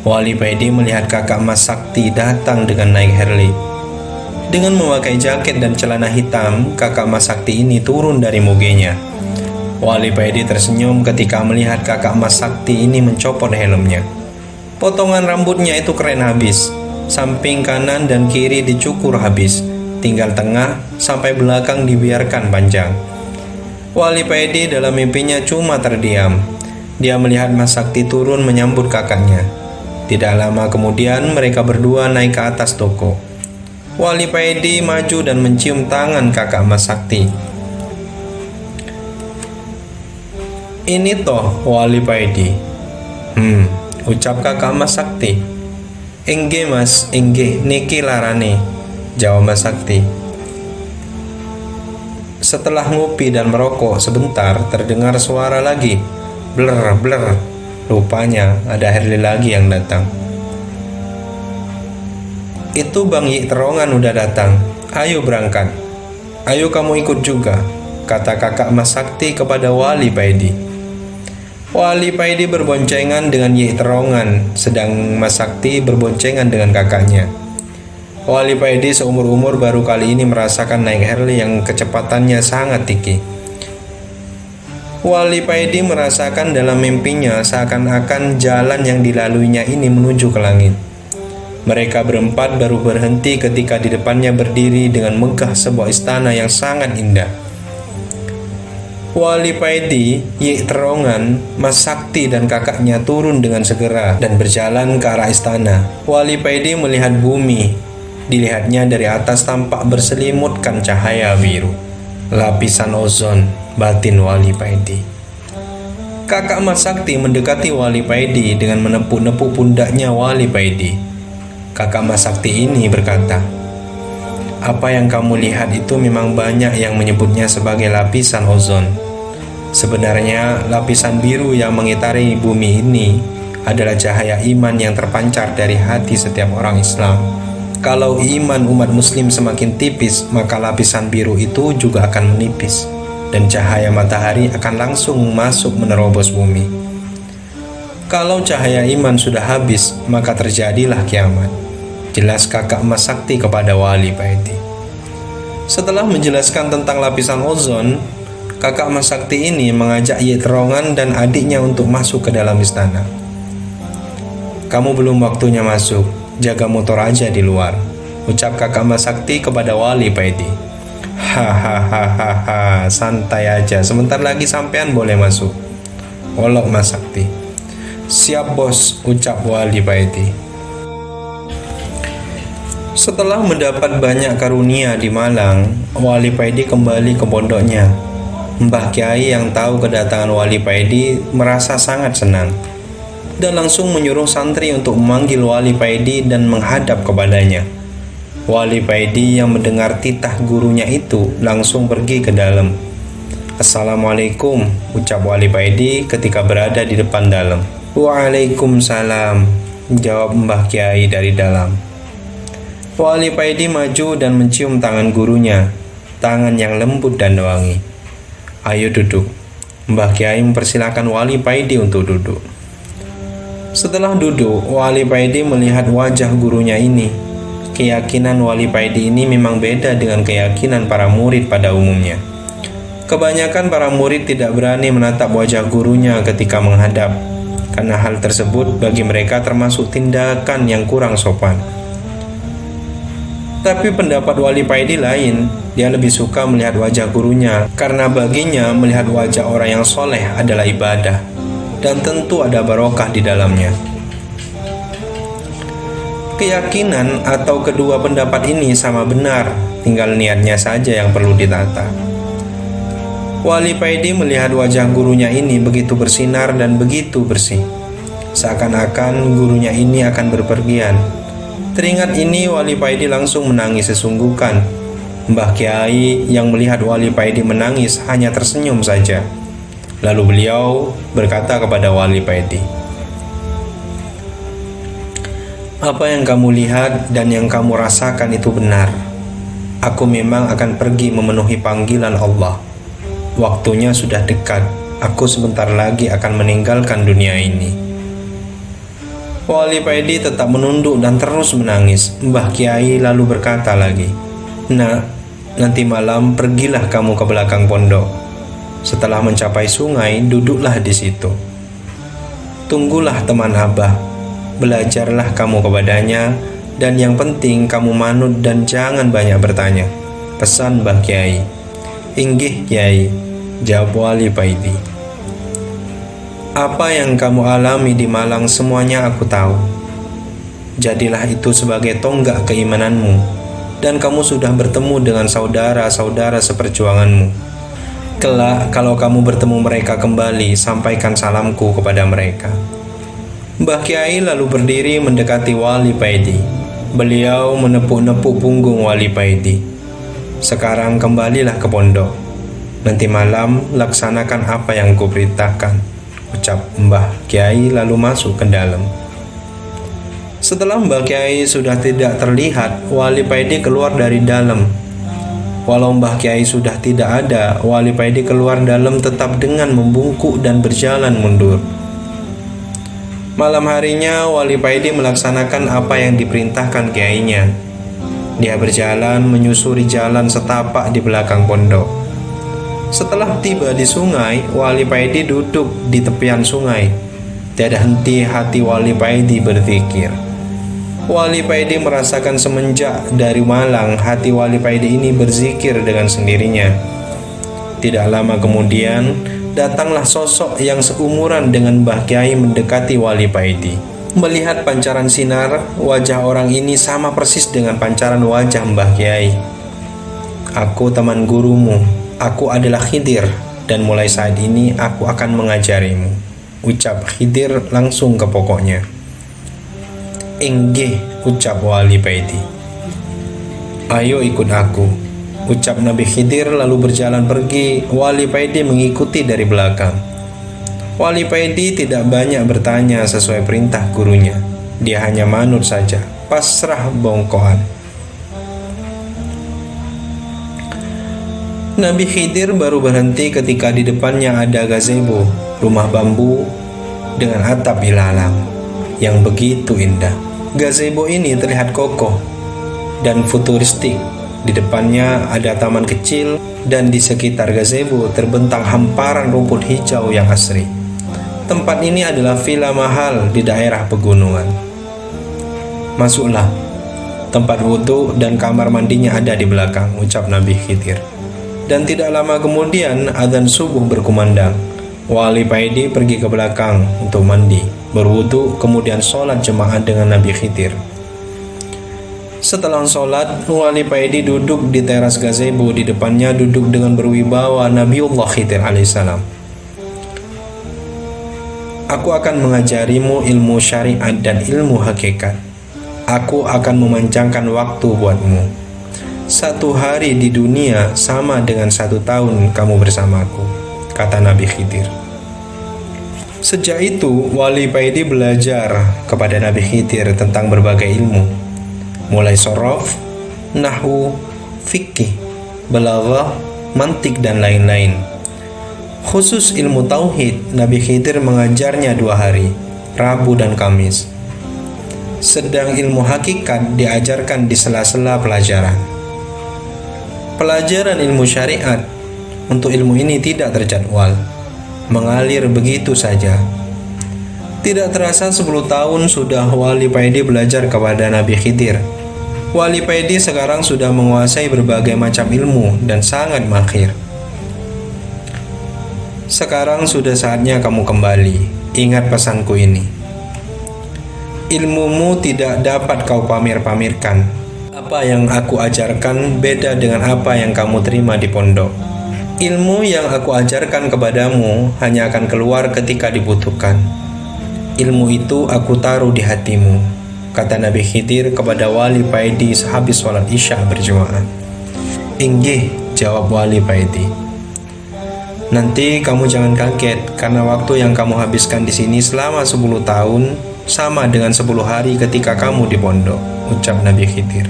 Wali Paidi melihat kakak Mas Sakti datang dengan naik Harley. Dengan memakai jaket dan celana hitam, kakak Mas Sakti ini turun dari mogenya. Wali Paidi tersenyum ketika melihat kakak Mas Sakti ini mencopot helmnya. Potongan rambutnya itu keren habis. Samping kanan dan kiri dicukur habis. Tinggal tengah sampai belakang dibiarkan panjang. Wali Paidi dalam mimpinya cuma terdiam. Dia melihat Mas Sakti turun menyambut kakaknya. Tidak lama kemudian mereka berdua naik ke atas toko. Wali Paidi maju dan mencium tangan kakak Mas Sakti. Ini toh Wali Paidi. Ucap kakak Mas Sakti. Engge Mas, engge, niki larane, jawab Mas Sakti. Setelah ngopi dan merokok sebentar, terdengar suara lagi. Bler, bler. Rupanya ada Harley lagi yang datang. Itu Bang Yik Terongan udah datang. Ayo berangkat. Ayo kamu ikut juga, kata kakak Mas Sakti kepada Wali Paidi. Wali Paidi berboncengan dengan Yik Terongan, sedang Mas Sakti berboncengan dengan kakaknya. Wali Paidi seumur-umur baru kali ini merasakan naik Harley yang kecepatannya sangat tinggi. Wali Paidi merasakan dalam mimpinya seakan-akan jalan yang dilaluinya ini menuju ke langit. Mereka berempat baru berhenti ketika di depannya berdiri dengan megah sebuah istana yang sangat indah. Wali Paidi, Yik Terongan, Mas Sakti dan kakaknya turun dengan segera dan berjalan ke arah istana. Wali Paidi melihat bumi. Dilihatnya dari atas tampak berselimutkan cahaya biru. Lapisan ozon batin Wali Paidi. Kakak Mas Sakti mendekati Wali Paidi dengan menepuk-nepuk pundaknya Wali Paidi. Kakak Mas Sakti ini berkata, "Apa yang kamu lihat itu memang banyak yang menyebutnya sebagai lapisan ozon. Sebenarnya lapisan biru yang mengitari bumi ini adalah cahaya iman yang terpancar dari hati setiap orang Islam. Kalau iman umat muslim semakin tipis, maka lapisan biru itu juga akan menipis, dan cahaya matahari akan langsung masuk menerobos bumi. Kalau cahaya iman sudah habis, maka terjadilah kiamat," jelas Kakak Mas Sakti kepada Wali Paidi. Setelah menjelaskan tentang lapisan ozon, Kakak Mas Sakti ini mengajak Yetrongan dan adiknya untuk masuk ke dalam istana. "Kamu belum waktunya masuk, jaga motor aja di luar," ucap Kakak Mas Sakti kepada Wali Paidi. "Hahaha, santai aja, sebentar lagi sampean boleh masuk," olok Mas Sakti. "Siap bos," ucap Wali Paidi. Setelah mendapat banyak karunia di Malang, Wali Paidi kembali ke pondoknya. Mbah Kiai yang tahu kedatangan Wali Paidi merasa sangat senang dan langsung menyuruh santri untuk memanggil Wali Paidi dan menghadap kepadanya. Wali Paidi yang mendengar titah gurunya itu langsung pergi ke dalam. "Assalamualaikum," ucap Wali Paidi ketika berada di depan dalam. "Waalaikumsalam," jawab Mbah Kiai dari dalam. Wali Paidi maju dan mencium tangan gurunya, tangan yang lembut dan wangi. "Ayo duduk." Mbah Kiai mempersilahkan Wali Paidi untuk duduk. Setelah duduk, Wali Paidi melihat wajah gurunya ini. Keyakinan Wali Paidi ini memang beda dengan keyakinan para murid pada umumnya. Kebanyakan para murid tidak berani menatap wajah gurunya ketika menghadap, karena hal tersebut bagi mereka termasuk tindakan yang kurang sopan. Tapi pendapat Wali Paidi lain. Dia lebih suka melihat wajah gurunya, karena baginya melihat wajah orang yang soleh adalah ibadah, dan tentu ada barokah di dalamnya. Keyakinan atau kedua pendapat ini sama benar, tinggal niatnya saja yang perlu ditata. Wali Paidi melihat wajah gurunya ini begitu bersinar dan begitu bersih, seakan-akan gurunya ini akan berpergian. Teringat ini, Wali Paidi langsung menangis sesungguhkan. Mbah Kiai yang melihat Wali Paidi menangis hanya tersenyum saja. Lalu beliau berkata kepada Wali Paidi, "Apa yang kamu lihat dan yang kamu rasakan itu benar. Aku memang akan pergi memenuhi panggilan Allah. Waktunya sudah dekat. Aku sebentar lagi akan meninggalkan dunia ini." Wali Paidi tetap menunduk dan terus menangis. Mbah Kiai lalu berkata lagi, "Nak, nanti malam pergilah kamu ke belakang pondok. Setelah mencapai sungai, duduklah di situ. Tunggulah teman Abah. Belajarlah kamu kepadanya, dan yang penting kamu manut dan jangan banyak bertanya," pesan Mbah Kiai. "Inggih Kiai," jawab Wali Paidi. "Apa yang kamu alami di Malang semuanya aku tahu. Jadilah itu sebagai tonggak keimananmu, dan kamu sudah bertemu dengan saudara-saudara seperjuanganmu. Kelak kalau kamu bertemu mereka kembali, sampaikan salamku kepada mereka." Mbah Kiai lalu berdiri mendekati Wali Paidi. Beliau menepuk-nepuk punggung Wali Paidi. "Sekarang kembalilah ke pondok. Nanti malam laksanakan apa yang kuperintahkan," ucap Mbah Kiai lalu masuk ke dalam. Setelah Mbah Kiai sudah tidak terlihat, Wali Paidi keluar dari dalam. Walau Mbah Kiai sudah tidak ada, Wali Paidi keluar dalam tetap dengan membungkuk dan berjalan mundur. Malam harinya, Wali Paidi melaksanakan apa yang diperintahkan kiainya. Dia berjalan menyusuri jalan setapak di belakang pondok. Setelah tiba di sungai, Wali Paidi duduk di tepian sungai. Tiada henti hati Wali Paidi berzikir. Wali Paidi merasakan semenjak dari Malang, hati Wali Paidi ini berzikir dengan sendirinya. Tidak lama kemudian, datanglah sosok yang seumuran dengan Mbah Kiai mendekati Wali Paidi. Melihat pancaran sinar, wajah orang ini sama persis dengan pancaran wajah Mbah Kiai. "Aku teman gurumu. Aku adalah Khidir," dan mulai saat ini aku akan mengajarimu. Ucap Khidir langsung ke pokoknya. Inggih, ucap Wali Paidi. Ayo ikut aku, ucap Nabi Khidir lalu berjalan pergi. Wali Paidi mengikuti dari belakang. Wali Paidi tidak banyak bertanya sesuai perintah gurunya. Dia hanya manut saja, pasrah bongkohan. Nabi Khidir baru berhenti ketika di depannya ada gazebo, rumah bambu dengan atap ilalang yang begitu indah. Gazebo ini terlihat kokoh dan futuristik. Di depannya ada taman kecil dan di sekitar gazebo terbentang hamparan rumput hijau yang asri. Tempat ini adalah villa mahal di daerah pegunungan. Masuklah, tempat wudhu dan kamar mandinya ada di belakang, ucap Nabi Khidir. Dan tidak lama kemudian azan subuh berkumandang. Wali Paidi pergi ke belakang untuk mandi, berwudhu, kemudian sholat jemaah dengan Nabi Khidir. Setelah sholat, Wali Paidi duduk di teras gazebo. Di depannya duduk dengan berwibawa Nabiullah Khidir alaihissalam. Aku akan mengajarimu ilmu syariat dan ilmu hakikat. Aku akan memanjangkan waktu buatmu. 1 hari di dunia sama dengan 1 tahun kamu bersamaku, kata Nabi Khidir. Sejak itu, Wali Paidi belajar kepada Nabi Khidir tentang berbagai ilmu, mulai sorof, nahwu, fikih, balaghah, mantik, dan lain-lain. Khusus ilmu tauhid, Nabi Khidir mengajarnya 2 hari, Rabu dan Kamis. Sedang ilmu hakikat diajarkan di sela-sela pelajaran. Pelajaran ilmu syariat untuk ilmu ini tidak terjadwal, mengalir begitu saja. Tidak terasa 10 tahun sudah Wali Paidi belajar kepada Nabi Khidir. Wali Paidi sekarang sudah menguasai berbagai macam ilmu dan sangat mahir. Sekarang sudah saatnya kamu kembali. Ingat pesanku ini. Ilmumu tidak dapat kau pamer-pamerkan. Apa yang aku ajarkan beda dengan apa yang kamu terima di pondok. Ilmu yang aku ajarkan kepadamu hanya akan keluar ketika dibutuhkan. Ilmu itu aku taruh di hatimu, kata Nabi Khidir kepada Wali Paidi sehabis sholat Isya berjamaah. Inggih, jawab Wali Paidi. Nanti kamu jangan kaget karena waktu yang kamu habiskan di sini selama 10 tahun sama dengan 10 hari ketika kamu di pondok, ucap Nabi Khidir.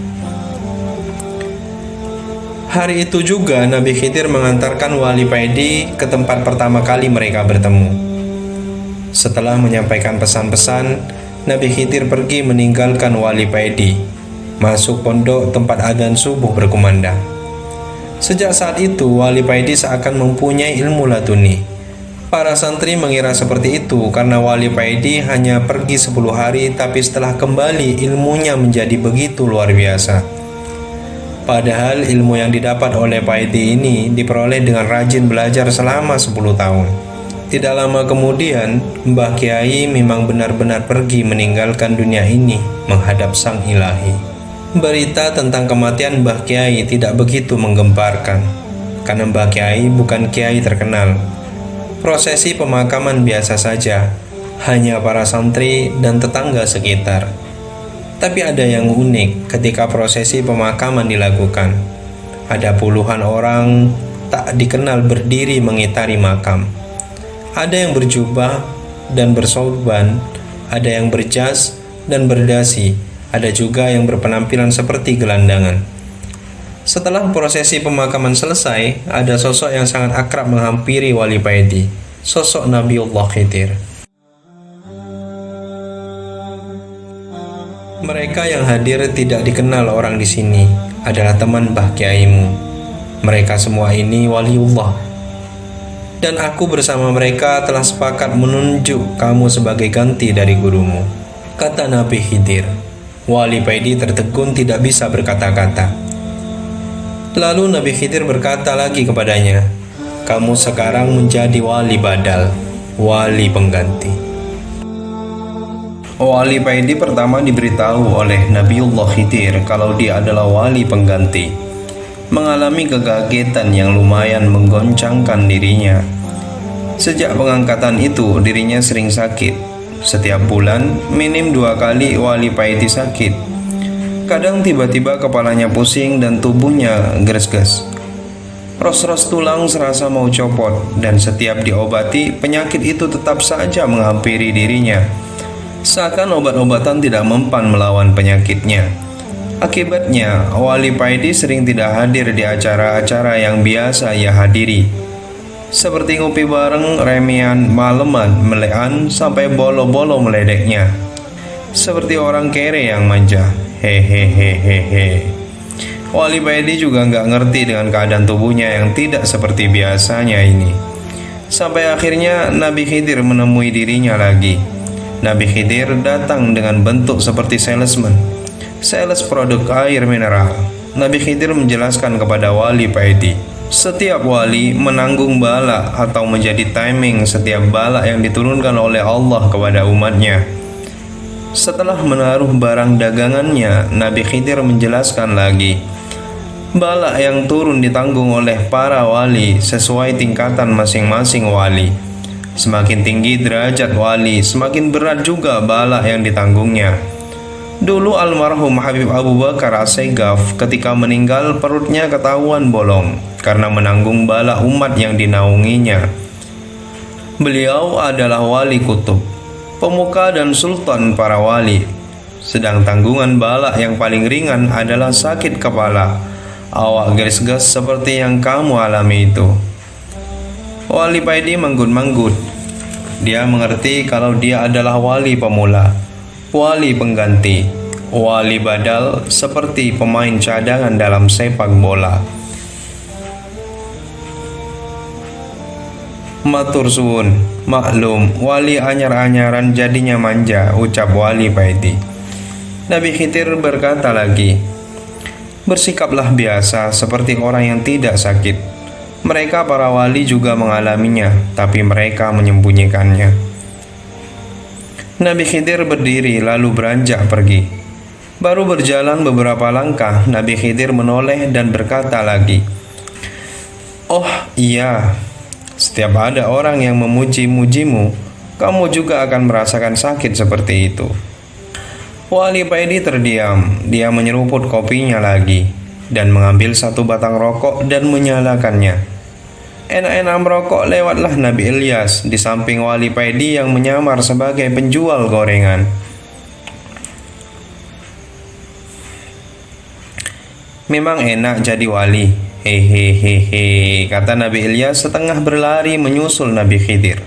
Hari itu juga Nabi Khidir mengantarkan Wali Paidi ke tempat pertama kali mereka bertemu. Setelah menyampaikan pesan-pesan, Nabi Khidir pergi meninggalkan Wali Paidi, masuk pondok tempat adzan subuh berkumandang. Sejak saat itu, Wali Paidi seakan mempunyai ilmu laduni. Para santri mengira seperti itu karena Wali Paidi hanya pergi 10 hari, tapi setelah kembali ilmunya menjadi begitu luar biasa. Padahal ilmu yang didapat oleh Paidi ini diperoleh dengan rajin belajar selama 10 tahun. Tidak lama kemudian, Mbah Kiai memang benar-benar pergi meninggalkan dunia ini menghadap Sang Ilahi. Berita tentang kematian Mbah Kiai tidak begitu menggemparkan, karena Mbah Kiai bukan kiai terkenal. Prosesi pemakaman biasa saja, hanya para santri dan tetangga sekitar. Tapi ada yang unik ketika prosesi pemakaman dilakukan. Ada puluhan orang tak dikenal berdiri mengitari makam. Ada yang berjubah dan bersorban, ada yang berjas dan berdasi. Ada juga yang berpenampilan seperti gelandangan. Setelah prosesi pemakaman selesai, ada sosok yang sangat akrab menghampiri Wali Paidi, sosok Nabiullah Khidir. Mereka yang hadir tidak dikenal orang di sini, adalah teman Mbah Kiaimu. Mereka semua ini waliullah. Dan aku bersama mereka telah sepakat menunjuk kamu sebagai ganti dari gurumu, kata Nabi Khidir. Wali Paidi tertegun tidak bisa berkata-kata. Lalu Nabi Khidir berkata lagi kepadanya, kamu sekarang menjadi wali badal, wali pengganti. Wali Paidi pertama diberitahu oleh Nabiullah Khidir kalau dia adalah wali pengganti. mengalami kekagetan yang lumayan menggoncangkan dirinya. Sejak pengangkatan itu, dirinya sering sakit. Setiap bulan, minim 2 kali Wali Paidi sakit. Kadang tiba-tiba kepalanya pusing dan tubuhnya gres-ges. Ros-ros tulang serasa mau copot, dan setiap diobati, penyakit itu tetap saja menghampiri dirinya. Seakan obat-obatan tidak mempan melawan penyakitnya. Akibatnya, Wali Paidi sering tidak hadir di acara-acara yang biasa ia hadiri. Seperti ngopi bareng, remian, maleman, melekan, sampai bolo-bolo meledeknya. Seperti orang kere yang manja. Hehehehehe. Wali Paidi juga nggak ngerti dengan keadaan tubuhnya yang tidak seperti biasanya ini. Sampai akhirnya Nabi Khidir menemui dirinya lagi. Nabi Khidir datang dengan bentuk seperti salesman, sales produk air mineral. Nabi Khidir menjelaskan kepada Wali Paidi, setiap wali menanggung bala atau menjadi timing setiap bala yang diturunkan oleh Allah kepada umatnya. Setelah menaruh barang dagangannya, Nabi Khidir menjelaskan lagi, bala yang turun ditanggung oleh para wali sesuai tingkatan masing-masing wali. Semakin tinggi derajat wali, semakin berat juga bala yang ditanggungnya. Dulu almarhum Habib Abu Bakar As-Segaf ketika meninggal perutnya ketahuan bolong karena menanggung bala umat yang dinaunginya. Beliau adalah wali kutub, pemuka dan sultan para wali. Sedang tanggungan bala yang paling ringan adalah sakit kepala, awak geris-ges seperti yang kamu alami itu. Wali Paidi manggut-manggut. Dia mengerti kalau dia adalah wali pemula, wali pengganti, wali badal seperti pemain cadangan dalam sepak bola. Matur suwun, maklum, wali anyar-anyaran jadinya manja, ucap Wali Paidi. Nabi Khidir berkata lagi, bersikaplah biasa seperti orang yang tidak sakit. Mereka para wali juga mengalaminya, tapi mereka menyembunyikannya. Nabi Khidir berdiri lalu beranjak pergi. Baru berjalan beberapa langkah, Nabi Khidir menoleh dan berkata lagi, oh iya, setiap ada orang yang memuji-mujimu, kamu juga akan merasakan sakit seperti itu. Wali Paidi terdiam. Dia menyeruput kopinya lagi dan mengambil 1 batang rokok dan menyalakannya. Enak-enak merokok lewatlah Nabi Ilyas di samping Wali Paidi yang menyamar sebagai penjual gorengan. Memang enak jadi wali. Hehehehe, kata Nabi Ilyas setengah berlari menyusul Nabi Khidir.